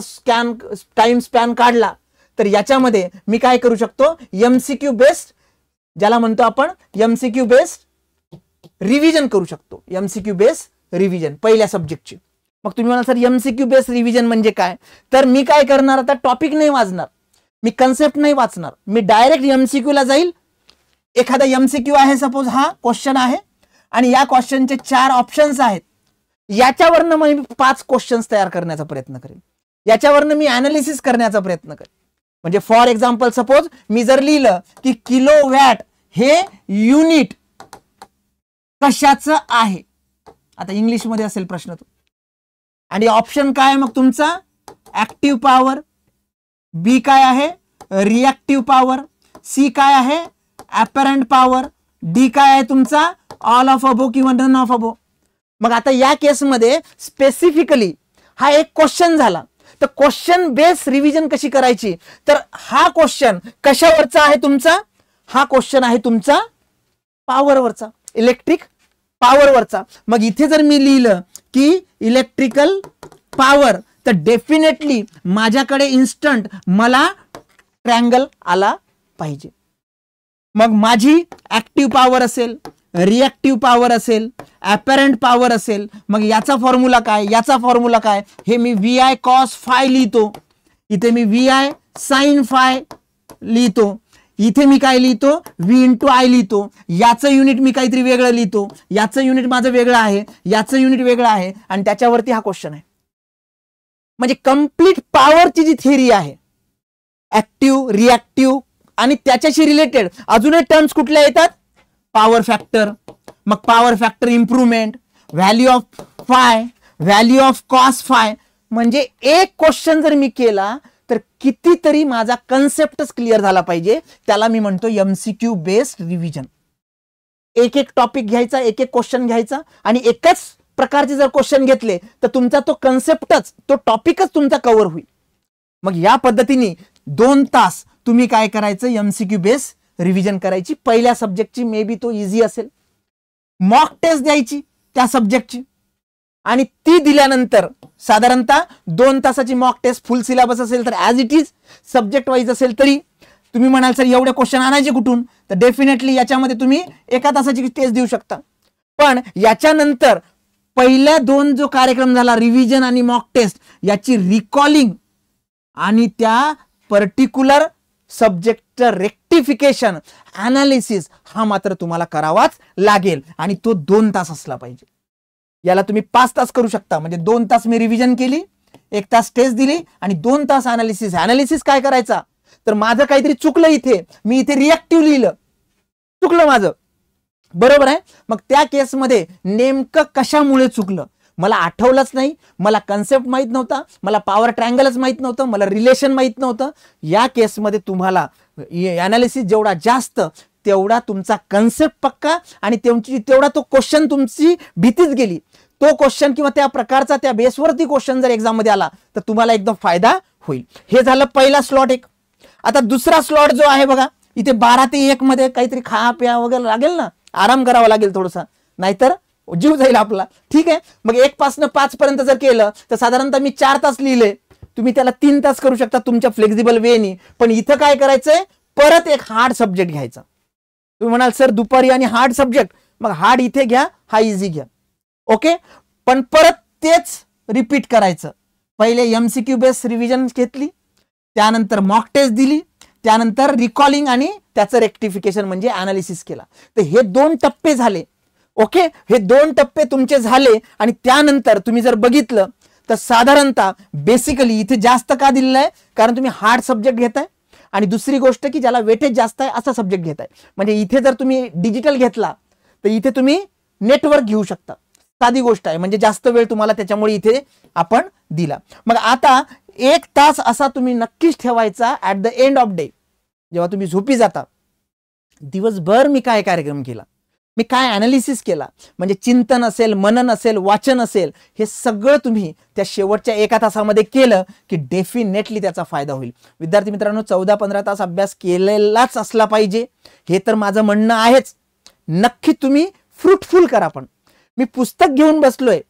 [SPEAKER 1] टाइम स्पॅन काढला तर याच्यामध्ये मी काय करू शकतो, एमसीक्यू बेस्ड, ज्याला म्हणतो आपण एमसीक्यू बेस्ड रिव्हिजन करू शकतो. एमसीक्यू बेस्ड रिव्हिजन पहिल्या सब्जेक्टची. मग तुम्ही म्हणाल सर एमसीक्यू बेस्ड रिव्हिजन म्हणजे काय, तर मी काय करणार, आता टॉपिक नाही वाचणार, मी कन्सेप्ट नाही वाचणार, मी डायरेक्ट एमसीक्यू ला जाईल. एखादा एमसीक्यू आहे, सपोज हा क्वेश्चन आहे आणि या क्वेश्चनचे 4 ऑप्शन्स आहेत, याच्यावरनं मी 5 क्वेश्चन्स तयार करण्याचा प्रयत्न करेन, याच्यावरनं मी ॲनालिसिस करण्याचा प्रयत्न करेन. म्हणजे फॉर एक्झाम्पल सपोज मी जर लिहिलं की किलोवॅट हे युनिट कशाचं आहे, आता इंग्लिश मध्ये असेल प्रश्न तो, आणि ऑप्शन काय आहे मग तुमचा, ऍक्टिव्ह पॉवर, बी काय आहे रिएक्टिव्ह पॉवर, सी काय आहे अपॅरंट पॉवर, डी काय आहे तुमचा ऑल ऑफ अबो किंवा नन ऑफ अबो. मग आता या केसमध्ये स्पेसिफिकली हा एक क्वेश्चन झाला, तर क्वेश्चन बेस रिव्हिजन कशी करायची, तर हा क्वेश्चन कशावरचा आहे तुमचा, हा क्वेश्चन आहे तुमचा पॉवरवरचा, इलेक्ट्रिक पॉवरवरचा. मग इथे जर मी लिहिलं की इलेक्ट्रिकल पॉवर तर डेफिनेटली माझ्याकडे इन्स्टंट मला ट्रँगल आला पाहिजे. मग माझी ऍक्टिव्ह पॉवर असेल, रिएक्टिव्ह पॉवर असेल, अपॅरंट पॉवर असेल, मग याचा फॉर्म्युला काय, याचा फॉर्म्युला काय, हे मी VI cos phi लिहितो, इथे मी VI sin phi लिहितो, इथे मी काय लिहितो V into I लिहितो, याचं युनिट मी काहीतरी वेगळं लिहितो, याचं युनिट माझं वेगळं आहे, याचं युनिट वेगळं आहे आणि त्याच्यावरती हा क्वेश्चन आहे. म्हणजे कंप्लीट पॉवरची जी थिअरी आहे, ऍक्टिव्ह, रिॲक्टिव्ह आणि त्याच्याशी रिलेटेड अजूनही टर्म्स कुठल्या येतात, पॉवर फॅक्टर, मग power factor improvement, value of five, value of cos phi. म्हणजे एक क्वेश्चन जर मी केला तर कितीतरी माझा कन्सेप्टच क्लिअर झाला पाहिजे. त्याला मी म्हणतो एमसीक्यू बेस्ड रिव्हिजन. एक एक टॉपिक घ्यायचा, एक एक क्वेश्चन घ्यायचा आणि एकच प्रकारचे जर क्वेश्चन घेतले तर तुमचा तो कन्सेप्टच, तो टॉपिकच तुमचा कव्हर होईल. मग या पद्धतीने 2 तास तुम्ही काय करायचं, एमसीक्यू बेस रिव्हिजन करायची. पहिल्या सब्जेक्टची मे बी तो इझी असेल, मॉक टेस्ट द्यायची त्या सब्जेक्टची आणि ती दिल्यानंतर साधारणतः 2 तासाची मॉक टेस्ट, फुल सिलेबस असेल तर as it is, subject wise असेल तरी तुम्ही म्हणाल सर एवढे क्वेश्चन आणायचे कुठून, तर डेफिनेटली याच्यामध्ये तुम्ही 1 तासाची टेस्ट देऊ शकता. पण याच्यानंतर पहिल्या 2 जो कार्यक्रम झाला रिव्हिजन आणि मॉक टेस्ट, याची रिकॉलिंग आणि त्या पर्टिक्युलर सब्जेक्टचं रेक्टिफिकेशन, अनालिसिस हा मात्र तुम्हाला करावाच लागेल आणि तो 2 तास असला पाहिजे. याला तुम्ही 5 तास करू शकता. म्हणजे 2 तास मी रिव्हिजन केली, 1 तास टेस्ट दिली आणि 2 तास अनालिसिस. अनालिसिस काय करायचा, तर माझं काहीतरी चुकलं इथे, मी इथे रिॲक्टिव्ह लिहिलं, चुकलं माझं, बरोबर आहे. मग त्या केसमध्ये नेमकं कशामुळे चुकलं मला आठवलंच नाही, मला कन्सेप्ट माहित नव्हता, मला पॉवर ट्रायंगलच माहित नव्हतं, मला रिलेशन माहित नव्हतं. या केसमध्ये तुम्हाला अनालिसिस जेवढा जास्त तेवढा तुमचा कन्सेप्ट पक्का आणि तेवढा तो क्वेश्चन तुमची भीतीच गेली. तो क्वेश्चन किंवा त्या प्रकारचा त्या बेसवरती क्वेश्चन जर एक्झाम मध्ये आला तर तुम्हाला एकदम फायदा होईल. हे झालं पहिला स्लॉट एक. आता दुसरा स्लॉट जो आहे बघा, इथे 12 ते 1 मध्ये काहीतरी खा प्या वगैरे लागेल ना, आराम करावा लागेल थोडासा, नाहीतर जीव जाईल आपला. ठीक आहे. मग 1 पासून 5 पर्यंत जर केलं तर साधारणतः मी 4 तास लिहिले, तुम्ही त्याला 3 तास करू शकता तुमच्या फ्लेक्झिबल वेनी. पण इथं काय करायचंय, परत एक हार्ड सब्जेक्ट घ्यायचा. तुम्ही म्हणाल सर दुपारी आणि हार्ड सब्जेक्ट, मग हार्ड इथे घ्या, हा इझी घ्या. ओके. पण परत तेच रिपीट करायचं. पहिले एमसीक्यू बेस रिव्हिजन घेतली, त्यानंतर मॉक टेस्ट दिली, त्यानंतर रिकॉलिंग आणि त्याचं रेक्टिफिकेशन म्हणजे अनालिसिस केला. तर हे 2 टप्पे झाले. ओके. हे 2 टप्पे तुमचे झाले आणि त्यानंतर तुम्ही जर बघितलं तर साधारणतः बेसिकली इथे जास्त का दिलेलं आहे, कारण तुम्ही हार्ड सब्जेक्ट घेताय आणि दुसरी गोष्ट की ज्याला वेटेज जास्त आहे असा सब्जेक्ट घेताय. म्हणजे इथे जर तुम्ही डिजिटल घेतला तर इथे तुम्ही नेटवर्क घेऊ शकता. साधी गोष्ट आहे, म्हणजे जास्त वेळ तुम्हाला त्याच्यामुळे इथे आपण दिला. मग आता 1 तास असा तुम्ही नक्कीच ठेवायचा at the end of day, जेव्हा तुम्ही झोपी जाता. दिवसभर मी काय कार्यक्रम केला, मी काय अनालिसिस केला, म्हणजे चिंतन असेल, मनन असेल, वाचन असेल, हे सगळं तुम्ही त्या शेवटच्या 1 तासामध्ये केलं की डेफिनेटली त्याचा फायदा होईल. विद्यार्थी मित्रांनो, 14-15 तास अभ्यास केलेलाच असला पाहिजे, हे तर माझं म्हणणं आहेच. नक्की तुम्ही फ्रुटफुल करा. पण मी पुस्तक घेऊन बसलोय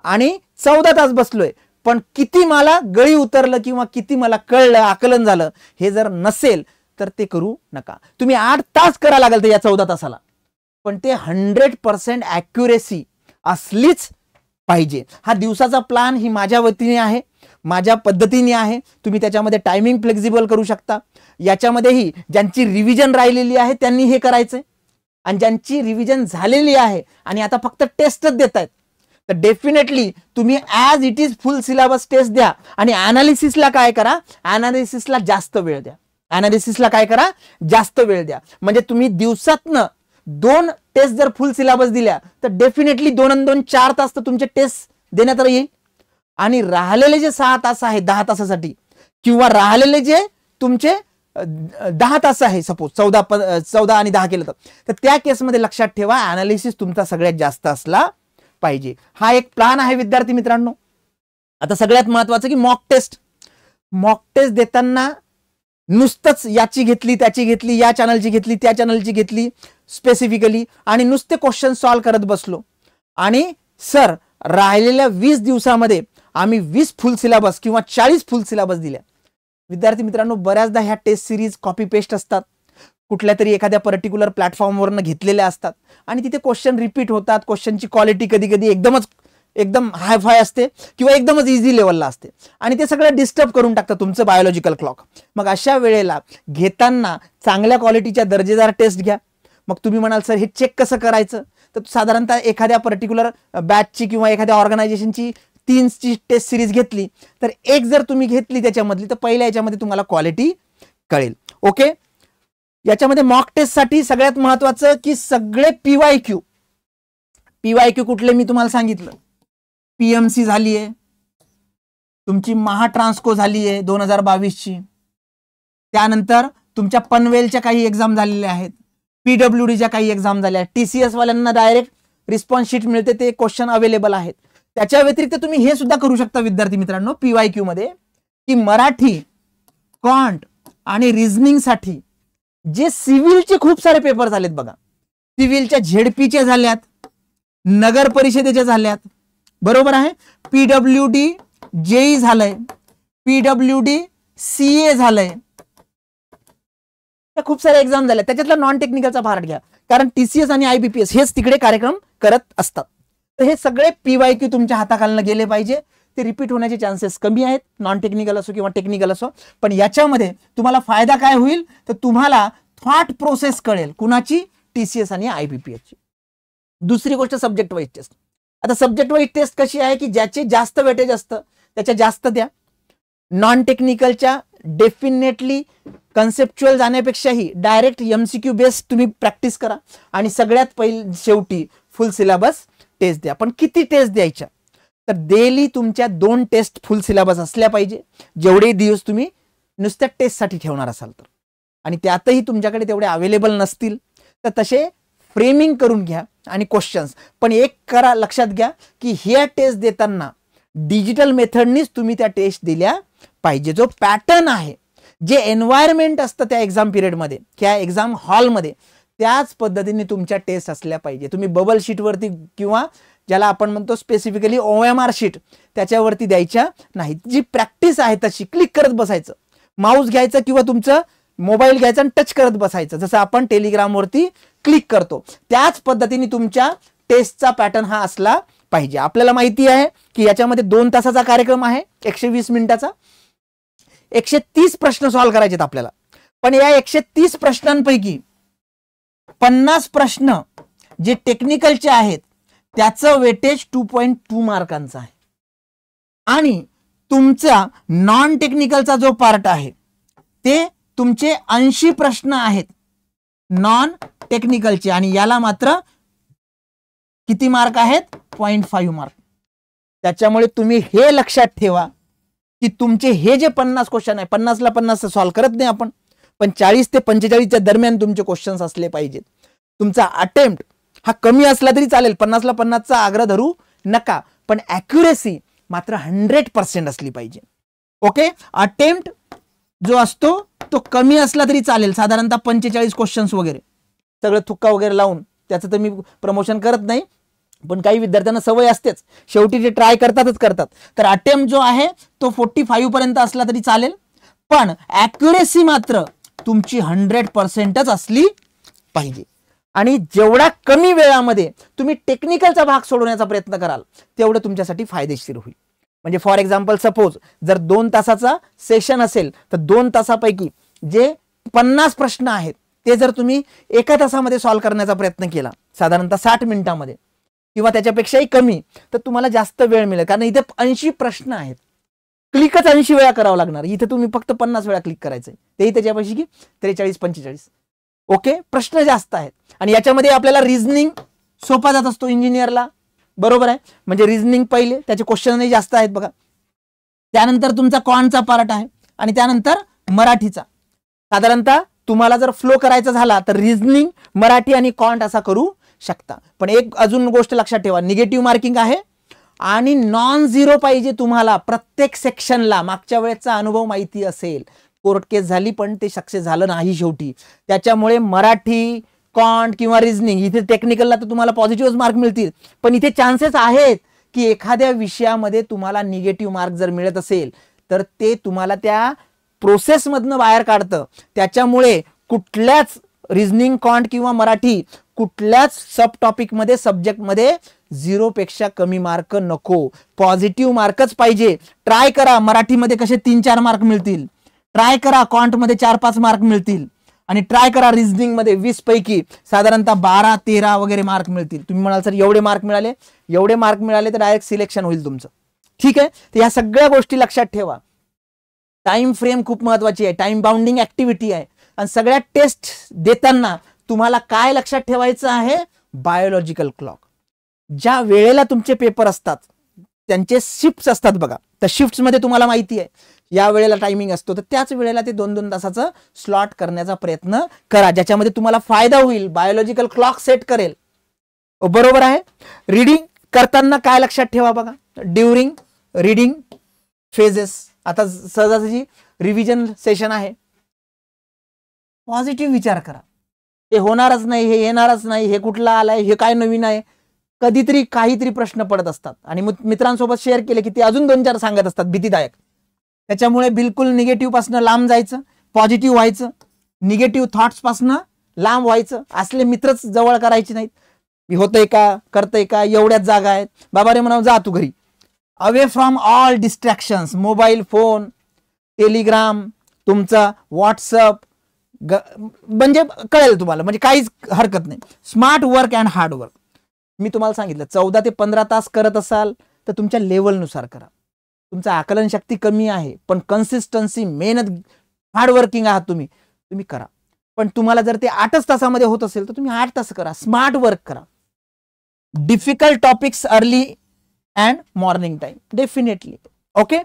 [SPEAKER 1] आणि 14 तास बसलोय, पण किती मला गळी उतरलं किंवा किती मला कळलं, आकलन झालं, हे जर नसेल तर ते करू नका. तुम्ही 8 तास करा लागेल तर या 14 तासाला, पण ते 100% ॲक्युरेसी असलीच पाहिजे. हा दिवसाचा प्लान ही माझ्या वतीने आहे, माझ्या पद्धतीने आहे. तुम्ही त्याच्यामध्ये टायमिंग फ्लेक्झिबल करू शकता. याच्यामध्येही ज्यांची रिव्हिजन राहिलेली आहे त्यांनी हे करायचंय आणि ज्यांची रिव्हिजन झालेली आहे आणि आता फक्त टेस्टच देत आहेत तर डेफिनेटली तुम्ही as it is full syllabus test द्या आणि अनालिसिसला काय करा, अनालिसिसला जास्त वेळ द्या. अनालिसिसला काय करा, जास्त वेळ द्या. म्हणजे तुम्ही दिवसातनं 2 टेस्ट जर फुल सिलेबस दिल्या तर डेफिनेटली 2 आणि 2 4 तास तर तुमचे टेस्ट देण्यात येईल. आणि राहिलेले जे 6 तास आहे 10 तासासाठी किंवा राहिलेले जे तुमचे 10 तास आहे, सपोज 14 आणि 10 केलं तर त्या केसमध्ये लक्षात ठेवा अनालिसिस तुमचा सगळ्यात जास्त असला पाहिजे. हा एक प्लान आहे विद्यार्थी मित्रांनो. आता सगळ्यात महत्वाचं की मॉक टेस्ट. मॉक टेस्ट देताना नुसतंच याची घेतली, त्याची घेतली, या चॅनलची घेतली, त्या चॅनलची घेतली स्पेसिफिकली आणि नुसते क्वेश्चन सॉल्व्ह करत बसलो आणि सर राहिलेल्या 20 दिवसामध्ये आम्ही 20 फुल सिलेबस किंवा 40 फुल सिलेबस दिल्या. विद्यार्थी मित्रांनो, बऱ्याचदा ह्या टेस्ट सिरीज कॉपी पेस्ट असतात, कुठल्या तरी एखाद्या पर्टिक्युलर प्लॅटफॉर्मवरनं घेतलेल्या असतात आणि तिथे क्वेश्चन रिपीट होतात. क्वेश्चनची क्वालिटी कधी कधी एकदम हाय फाय असते किंवा एकदमच इझी लेवलला असते आणि ते सगळं डिस्टर्ब करून टाकतं तुमचं बायोलॉजिकल क्लॉक. मग अशा वेळेला घेताना चांगल्या क्वालिटीच्या दर्जेदार टेस्ट घ्या. मग तुम्ही म्हणाल सर हे चेक कसं करायचं, तर साधारणतः एखाद्या पर्टिक्युलर बॅचची किंवा एखाद्या ऑर्गनायझेशनची 3ची टेस्ट सिरीज घेतली तर एक जर तुम्ही घेतली त्याच्यामधली तर पहिल्या याच्यामध्ये तुम्हाला क्वालिटी कळेल. ओके, याच्यामध्ये मॉक टेस्ट साठी सगळ्यात महत्वाचं की सगळे पीवायक्यू कुठले मी तुम्हाला सांगितलं. पीएमसी झाली आहे तुमची, महाट्रान्सको झाली आहे 2022ची, त्यानंतर तुमच्या पनवेलच्या काही एक्झाम झालेल्या आहेत, पीडब्ल्यूडीच्या काही एक्झाम झाल्या आहेत, टीसीएस वाल्यांना डायरेक्ट रिस्पॉन्स शीट मिळते, ते क्वेश्चन अवेलेबल आहेत. त्याच्या व्यतिरिक्त तुम्ही हे सुद्धा करू शकता विद्यार्थी मित्रांनो पीवायक्यू मध्ये की मराठी, क्वांट आणि रिझनिंग साठी जे सिव्हिलचे खूप सारे पेपर झालेत बघा, सिव्हिलच्या झेडपीचे झाल्यात, नगर परिषदेचे झाल्यात, बरोबर आहे, पीडब्ल्यूडी जेई झालंय, पीडब्ल्यूडी सीए झालंय, खूप सारे एक्झाम झाले. त्याच्यातला नॉन टेक्निकलचा पार्ट घ्या कारण टीसीएस आणि आयबीपीएस हेच तिकडे कार्यक्रम करत असतात. तर हे सगळे पीवायक्यू तुमच्या हाताखालनं गेले पाहिजे, ते रिपीट होण्याचे चान्सेस कमी आहेत, नॉन टेक्निकल असो किंवा टेक्निकल असो. पण याच्यामध्ये तुम्हाला फायदा काय होईल तर तुम्हाला थॉट प्रोसेस कळेल कुणाची, टीसीएस आणि आयबीपीएसची. दुसरी गोष्ट सब्जेक्ट वाईज टेस्ट. आता सब्जेक्ट वाईज टेस्ट कशी आहे की ज्याचे जास्त वेटेज असतं त्याच्या जास्त द्या. नॉन टेक्निकलच्या डेफिनेटली कन्सेप्च्युअल जाण्यापेक्षाही डायरेक्ट एमसीक्यू बेस्ड तुम्ही प्रॅक्टिस करा आणि सगळ्यात शेवटी फुल सिलेबस टेस्ट द्या. पण किती टेस्ट द्यायच्या तर डेली तुमच्या 2 टेस्ट फुल सिलेबस असल्या पाहिजे जेवढे दिवस तुम्ही नुसत्या टेस्टसाठी ठेवणार असाल तर. आणि त्यातही तुमच्याकडे तेवढे अवेलेबल नसतील तर तसे फ्रेमिंग करून घ्या आणि क्वेश्चन्स. पण एक करा, लक्षात घ्या की ह्या टेस्ट देताना डिजिटल मेथडनीच तुम्ही त्या टेस्ट दिल्या पाहिजे. जो पॅटर्न आहे, जे एन्व्हायरमेंट असतं त्या एक्झाम पिरियडमध्ये किंवा एक्झाम हॉलमध्ये, त्याच पद्धतीने तुमच्या टेस्ट असल्या पाहिजे. तुम्ही बबल शीटवरती किंवा ज्याला आपण म्हणतो स्पेसिफिकली OMR शीट त्याच्यावरती द्यायच्या नाही. जी प्रॅक्टिस आहे तशी क्लिक करत बसायचं, माऊस घ्यायचं किंवा तुमचं मोबाईल घ्यायचा आणि टच करत बसायचं, जसं आपण टेलिग्रामवरती क्लिक करतो त्याच पद्धतीने तुमच्या टेस्टचा पॅटर्न हा असला पाहिजे. आपल्याला माहिती आहे की याच्यामध्ये 2 तासाचा कार्यक्रम आहे, 120 मिनिटाचा, 130 प्रश्न सॉल्व्ह करायचे आहेत आपल्याला. पण या 130 प्रश्नांपैकी 50 प्रश्न जे टेक्निकलचे आहेत त्याचं वेटेज 2.2 मार्कांचा आहे आणि तुमचा नॉन टेक्निकलचा जो पार्ट आहे ते तुमचे 80 प्रश्न आहेत नॉन टेक्निकलचे आणि याला मात्र किती मार्क आहेत, 0.5 मार्क. त्याच्यामुळे तुम्ही हे लक्षात ठेवा की तुमचे हे जे 50 क्वेश्चन आहे, 50ला 50 सॉल्व्ह करत नाही आपण, पण 40 ते 45च्या दरम्यान तुमचे क्वेश्चन्स असले पाहिजेत. तुमचा अटेम्प्ट हा कमी असला तरी चालेल, 50ला 50चा आग्रह धरू नका, पण ॲक्युरेसी मात्र 100% असली पाहिजे. ओके, अटेम्प्ट जो असतो तो कमी असला तरी चालेल, साधारणतः 45 क्वेश्चन्स वगैरे, सगळं थुक्का वगैरे लावून, त्याचं तर मी प्रमोशन करत नाही, पण काही विद्यार्थ्यांना सवय असतेच, शेवटी ते ट्राय करतात. तर अटेम्प्ट जो आहे तो 45 पर्यंत असला तरी चालेल, पण ॲक्युरेसी मात्र तुमची 100%च असली पाहिजे. आणि जेवढा कमी वेळामध्ये तुम्ही टेक्निकलचा भाग सोडवण्याचा प्रयत्न कराल तेवढं तुमच्यासाठी फायदेशीर होईल. म्हणजे फॉर एक्झाम्पल सपोज जर 2 तासाचा सेशन असेल तर 2 तासापैकी जे 50 प्रश्न आहेत ते जर तुम्ही 1 तासामध्ये सॉल्व्ह करण्याचा प्रयत्न केला, साधारणतः 60 मिनिटांमध्ये किंवा त्याच्यापेक्षाही कमी, तर तुम्हाला जास्त वेळ मिळेल. कारण इथे 80 प्रश्न आहेत, क्लिकच 80 वेळा करावं लागणार. इथे तुम्ही फक्त 50 वेळा क्लिक करायचंय, तेही त्याच्यापाशी की 43-45. ओके, प्रश्न जास्त आहेत आणि याच्यामध्ये आपल्याला रिझनिंग सोपा जात असतो इंजिनियरला, बरोबर आहे. म्हणजे रिझनिंग पहिले, त्याचे क्वेश्चनही जास्त आहेत बघा. त्यानंतर तुमचा क्वांटचा पार्ट आहे आणि त्यानंतर मराठीचा. साधारणतः तुम्हाला जर फ्लो करायचा झाला तर रिझनिंग, मराठी आणि क्वांट असा करू शकता. पण एक अजून गोष्ट लक्षात ठेवा, निगेटिव्ह मार्किंग आहे आणि नॉन झिरो पाहिजे तुम्हाला प्रत्येक सेक्शनला. मागच्या वेळेचा अनुभव माहिती असेल, कोर्ट केस झाली पण ते सक्सेस झालं नाही शेवटी. त्याच्यामुळे मराठी, क्वांट किंवा रिझनिंग इथे टेक्निकलला तर तुम्हाला पॉझिटिव्ह मार्क मिळतील, पण इथे चान्सेस आहेत की एखाद्या विषयामध्ये तुम्हाला निगेटिव्ह मार्क जर मिळत असेल तर ते तुम्हाला त्या प्रोसेसमधनं बाहेर काढतं. त्याच्यामुळे कुठल्याच रिझनिंग, क्वांट किंवा मराठी कुठल्याच सब टॉपिकमध्ये, सब्जेक्टमध्ये 0 पेक्षा कमी मार्क नको, पॉझिटिव्ह मार्कच पाहिजे. ट्राय करा, मराठीमध्ये कसे 3-4 मार्क मिळतील, ट्राय करा क्वांटमध्ये 4-5 मार्क मिळतील आणि ट्राय करा रिझनिंग मध्ये 20 पैकी साधारणतः 12-13 वगैरे मार्क मिळतील. तुम्ही म्हणाल सर एवढे मार्क मिळाले तर डायरेक्ट सिलेक्शन होईल तुमचं, ठीक आहे. तर या सगळ्या गोष्टी लक्षात ठेवा. टाइम फ्रेम खूप महत्वाची आहे, टाइम बाउंडिंग ऍक्टिव्हिटी आहे. आणि सगळ्या टेस्ट देताना तुम्हाला काय लक्षात ठेवायचं आहे, बायोलॉजिकल क्लॉक. ज्या वेळेला तुमचे पेपर असतात त्यांचे शिफ्ट्स असतात बघा, तर शिफ्ट्स मध्ये तुम्हाला माहिती आहे या वेळेला टायमिंग असतो, तर त्याच वेळेला ते 2-2 तासाचं स्लॉट करण्याचा प्रयत्न करा, ज्याच्यामध्ये तुम्हाला फायदा होईल. बायोलॉजिकल क्लॉक सेट करेल. बरोबर आहे. रीडिंग करताना काय लक्षात ठेवा बघा, ड्युरिंग रीडिंग फेजेस. आता सहजासहजी रिव्हिजन सेशन आहे, पॉझिटिव्ह विचार करा. हे होणारच नाही, हे येणारच नाही, हे कुठला आलाय, हे काय नवीन आहे, कधीतरी काहीतरी प्रश्न पडत असतात आणि मित्रांसोबत शेअर केले की ते अजून 2-4 सांगत असतात भीतीदायक. त्याच्यामुळे बिलकुल निगेटिव्ह पासून लांब जायचं, पॉझिटिव्ह व्हायचं, निगेटिव्ह थॉट्स पासून लांब व्हायचं. असले मित्रच जवळ करायचे नाहीत. मी होतंय का, करतंय का, एवढ्याच जागा आहेत, बाबा रे म्हणावं जा तू घरी. Away from all distractions, mobile phone, Telegram, तुमचा व्हॉट्सअप, म्हणजे कळेल तुम्हाला, म्हणजे काहीच हरकत नाही. Smart work and hard work. मी तुम्हाला सांगितलं 14 ते 15 तास करत असाल तर तुमच्या लेवलनुसार करा. तुमचा आकलन शक्ती कमी आहे पण कन्सिस्टन्सी, मेहनत, हार्ड वर्किंग आहात तुम्ही करा. पण तुम्हाला जर ते 8च तासामध्ये होत असेल तर तुम्ही 8 तास करा. स्मार्ट वर्क करा. Difficult topics early and morning time definitely. Okay.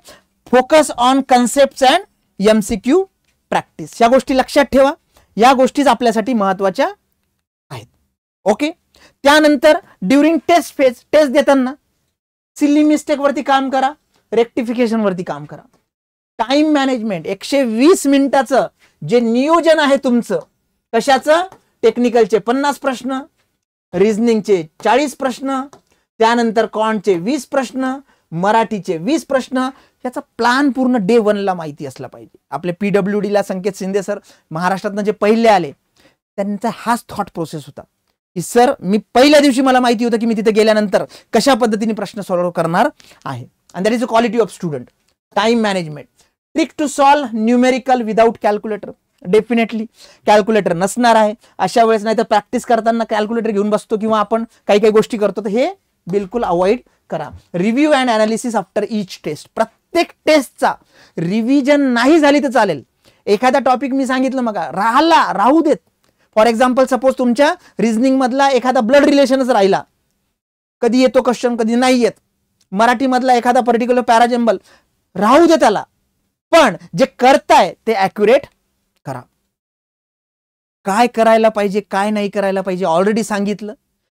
[SPEAKER 1] Focus on concepts and MCQ practice. या गोष्टी लक्षात ठेवा. या गोष्टीच आपल्यासाठी महत्वाच्या आहेत. ओके. त्यानंतर ड्युरिंग टेस्ट फेज, टेस्ट देताना सिली मिस्टेक वरती काम करा, रेक्टिफिकेशन वरती काम करा. टाइम मॅनेजमेंट, 120 मिनिटाचं जे नियोजन आहे तुमचं, कशाचं, टेक्निकलचे 50 प्रश्न, रिझनिंगचे 40 प्रश्न, त्यानंतर कॉन्टचे 20 प्रश्न, मराठीचे 20 प्रश्न, याचा प्लॅन पूर्ण डे 1 ला माहिती असला पाहिजे. आपले PWD ला संकेत शिंदे सर महाराष्ट्रातनं जे पहिले आले त्यांचा हाच थॉट प्रोसेस होता की सर मी पहिल्या दिवशी मला माहिती होतं की मी तिथे गेल्यानंतर कशा पद्धतीने प्रश्न सॉल्व्ह करणार आहे. And that is a quality of student. Time management, trick to solve numerical without calculator. Definitely calculator नसणार आहे अशा वेळेस, नाही तर प्रॅक्टिस करताना कॅल्क्युलेटर घेऊन बसतो किंवा आपण काही काही गोष्टी करतो, तर हे बिलकुल अवॉइड करा. Review and analysis after each test. प्रत्येक टेस्टचा रिव्हिजन नाही झाली तर चालेल. एखादा टॉपिक मी सांगितलं मग राहू देत. फॉर एक्झाम्पल सपोज तुमच्या रिझनिंग मधला एखादा ब्लड रिलेशनच राहिला, कधी येतो क्वेश्चन कधी नाही येत. मराठी मधला एखादा पर्टिक्युलर पॅराजम्बल राहू दे त्याला, पण जे करताय ते ॲक्युरेट करा. काय करायला पाहिजे काय नाही करायला पाहिजे ऑलरेडी सांगितलं.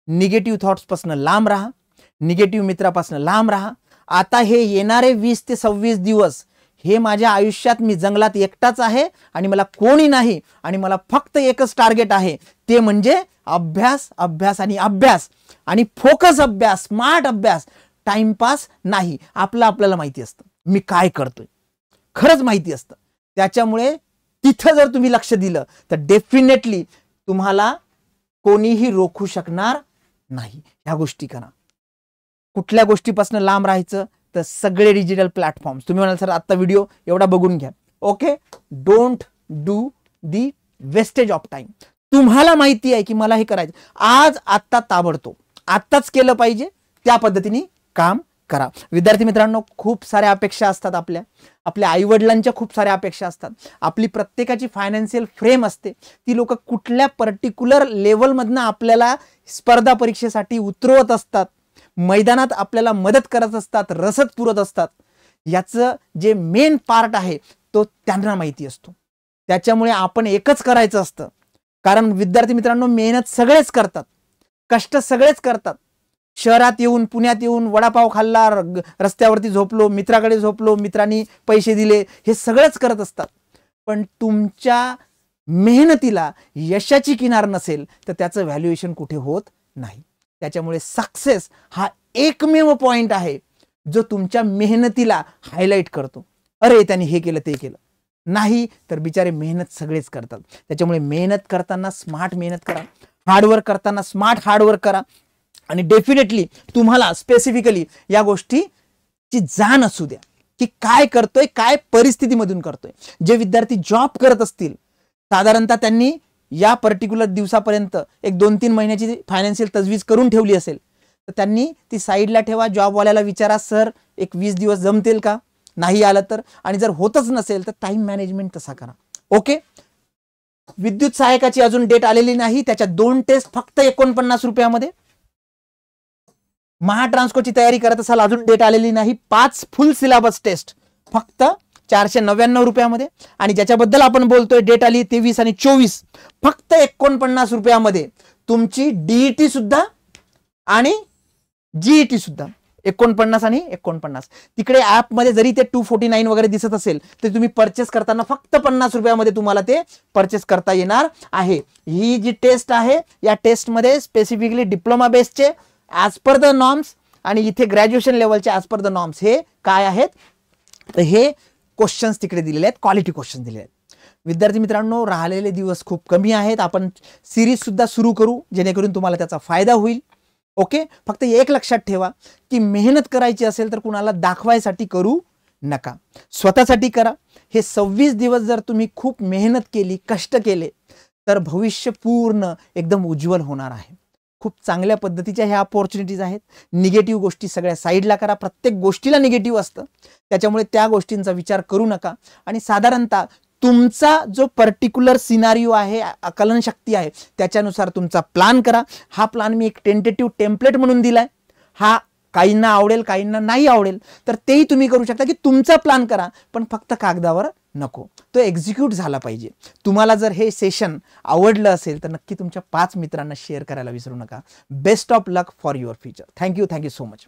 [SPEAKER 1] निगेटिव्ह थॉट्स पासून लांब राहा, निगेटिव्ह मित्रापासून लांब राहा. आता हे येणारे 20 ते 26 दिवस हे माझ्या आयुष्यात मी जंगलात एकटाच आहे आणि मला कोणी नाही आणि मला फक्त एकच टार्गेट आहे, ते म्हणजे अभ्यास, अभ्यास आणि अभ्यास आणि फोकस अभ्यास, स्मार्ट अभ्यास. टाइमपास नाही. आपल्याला माहिती असतं मी काय करतोय, खरंच माहिती असतं. त्याच्यामुळे तिथं जर तुम्ही लक्ष दिलं तर डेफिनेटली तुम्हाला कोणीही रोखू शकणार नाही. ह्या गोष्टी करा. कुठल्या गोष्टीपासून लांब राहायचं तर सगळे डिजिटल प्लॅटफॉर्म्स. तुम्ही म्हणाल सर आता व्हिडिओ एवढा बघून घ्या. Okay. Don't do the wastage of time. तुम्हाला माहिती आहे की मला हे करायचं, आज आत्ता ताबडतोब आत्ताच केलं पाहिजे, त्या पद्धतीने काम करा. विद्यार्थी मित्रांनो, खूप साऱ्या अपेक्षा असतात आपल्या आईवडिलांच्या खूप साऱ्या अपेक्षा असतात. आपली प्रत्येकाची फायनान्शियल फ्रेम असते. ती लोक कुठल्या पर्टिक्युलर लेवलमधनं आपल्याला स्पर्धा परीक्षेसाठी उतरवत असतात, मैदानात आपल्याला मदत करत असतात, रसद पुरत असतात. याचं जे मेन पार्ट आहे तो त्यांना माहिती असतो. त्याच्यामुळे आपण एकच करायचं असतं. कारण विद्यार्थी मित्रांनो, मेहनत सगळेच करतात, कष्ट सगळेच करतात. शहरात येऊन, पुण्यात येऊन वडापाव खाल्ला, रस्त्यावरती झोपलो, मित्राकडे झोपलो, मित्रांनी पैसे दिले, हे सगळंच करत असतात. पण तुमच्या मेहनतीला यशाची किनार नसेल तर त्याचं व्हॅल्युएशन कुठे होत नाही. त्याच्यामुळे सक्सेस हा एकमेव पॉइंट आहे जो तुमच्या मेहनतीला हायलाइट करतो. अरे त्यांनी हे केलं ते केलं नाही, तर बिचारे मेहनत सगळेच करतात. त्याच्यामुळे मेहनत करताना स्मार्ट मेहनत करा, हार्डवर्क करताना स्मार्ट हार्डवर्क करा. आणि डेफिनेटली तुम्हाला स्पेसिफिकली या गोष्टीची जाण असू द्या की काय करतोय, काय परिस्थितीमधून करतोय. जे विद्यार्थी जॉब करत असतील, साधारणतः त्यांनी या पर्टिक्युलर दिवसापर्यंत एक 2-3 महिन्याची फायनान्शियल तजवीज करून ठेवली असेल. तर त्यांनी ती साईडला ठेवा. जॉबवाल्याला विचारा, सर एक 20 दिवस जमतील का, नाही आलं तर, आणि जर होतच नसेल तर टाइम मॅनेजमेंट तसा करा. ओके. विद्युत सहायकाची अजून डेट आलेली नाही, त्याच्या 2 टेस्ट फक्त 49 रुपयामध्ये. महाट्रान्सकोची तयारी करत असाल, अजून डेट आलेली नाही, 5 फुल सिलेबस टेस्ट फक्त 499 रुपयामध्ये. आणि ज्याच्याबद्दल आपण बोलतोय डेट आली 23 आणि 24, फक्त 49 रुपयामध्ये तुमची डीईटी सुद्धा आणि जीईटी सुद्धा. 49 आणि 49. तिकडे ऍप मध्ये जरी ते 249 वगैरे दिसत असेल तर तुम्ही परचेस करताना फक्त 50 रुपयामध्ये तुम्हाला ते परचेस करता येणार आहे. ही जी टेस्ट आहे या टेस्ट मध्ये स्पेसिफिकली डिप्लोमा बेसचे ॲज पर द नॉर्म्स आणि इथे ग्रॅज्युएशन लेवलचे ॲज पर द नॉर्म्स हे काय आहेत, तर हे क्वेश्चन्स तिकडे दिलेले आहेत, क्वालिटी क्वेश्चन दिलेले आहेत. विद्यार्थी मित्रांनो, राहिलेले दिवस खूप कमी आहेत. आपण सिरीज सुद्धा सुरू करू जेणेकरून तुम्हाला त्याचा फायदा होईल. ओके. फक्त एक लक्षात ठेवा की मेहनत करायची असेल तर कुणाला दाखवायसाठी करू नका, स्वतःसाठी करा. हे 26 दिवस जर तुम्ही खूप मेहनत केली, कष्ट केले तर भविष्य पूर्ण एकदम उज्ज्वल होणार आहे. खूप चांगल्या पद्धतीच्या ह्या अपॉर्च्युनिटीज आहेत. निगेटिव्ह गोष्टी सगळ्या साईडला करा. प्रत्येक गोष्टीला निगेटिव्ह असतं, त्याच्यामुळे त्या गोष्टींचा विचार करू नका. आणि साधारणतः तुमचा जो पर्टिक्युलर सिनारिओ आहे, आकलनशक्ती आहे, त्याच्यानुसार तुमचा प्लान करा. हा प्लान मी एक टेंटेटिव्ह टेम्पलेट म्हणून दिलाय. हा काहींना आवडेल, काहींना नाही आवडेल, तर तेही तुम्ही करू शकता की तुमचा प्लान करा, पण फक्त कागदावर नको, तो एक्झिक्यूट झाला पाहिजे. तुम्हाला जर हे सेशन आवडलं असेल तर नक्की तुमच्या 5 मित्रांना शेअर करायला विसरू नका. Best of luck for your future. Thank you so much.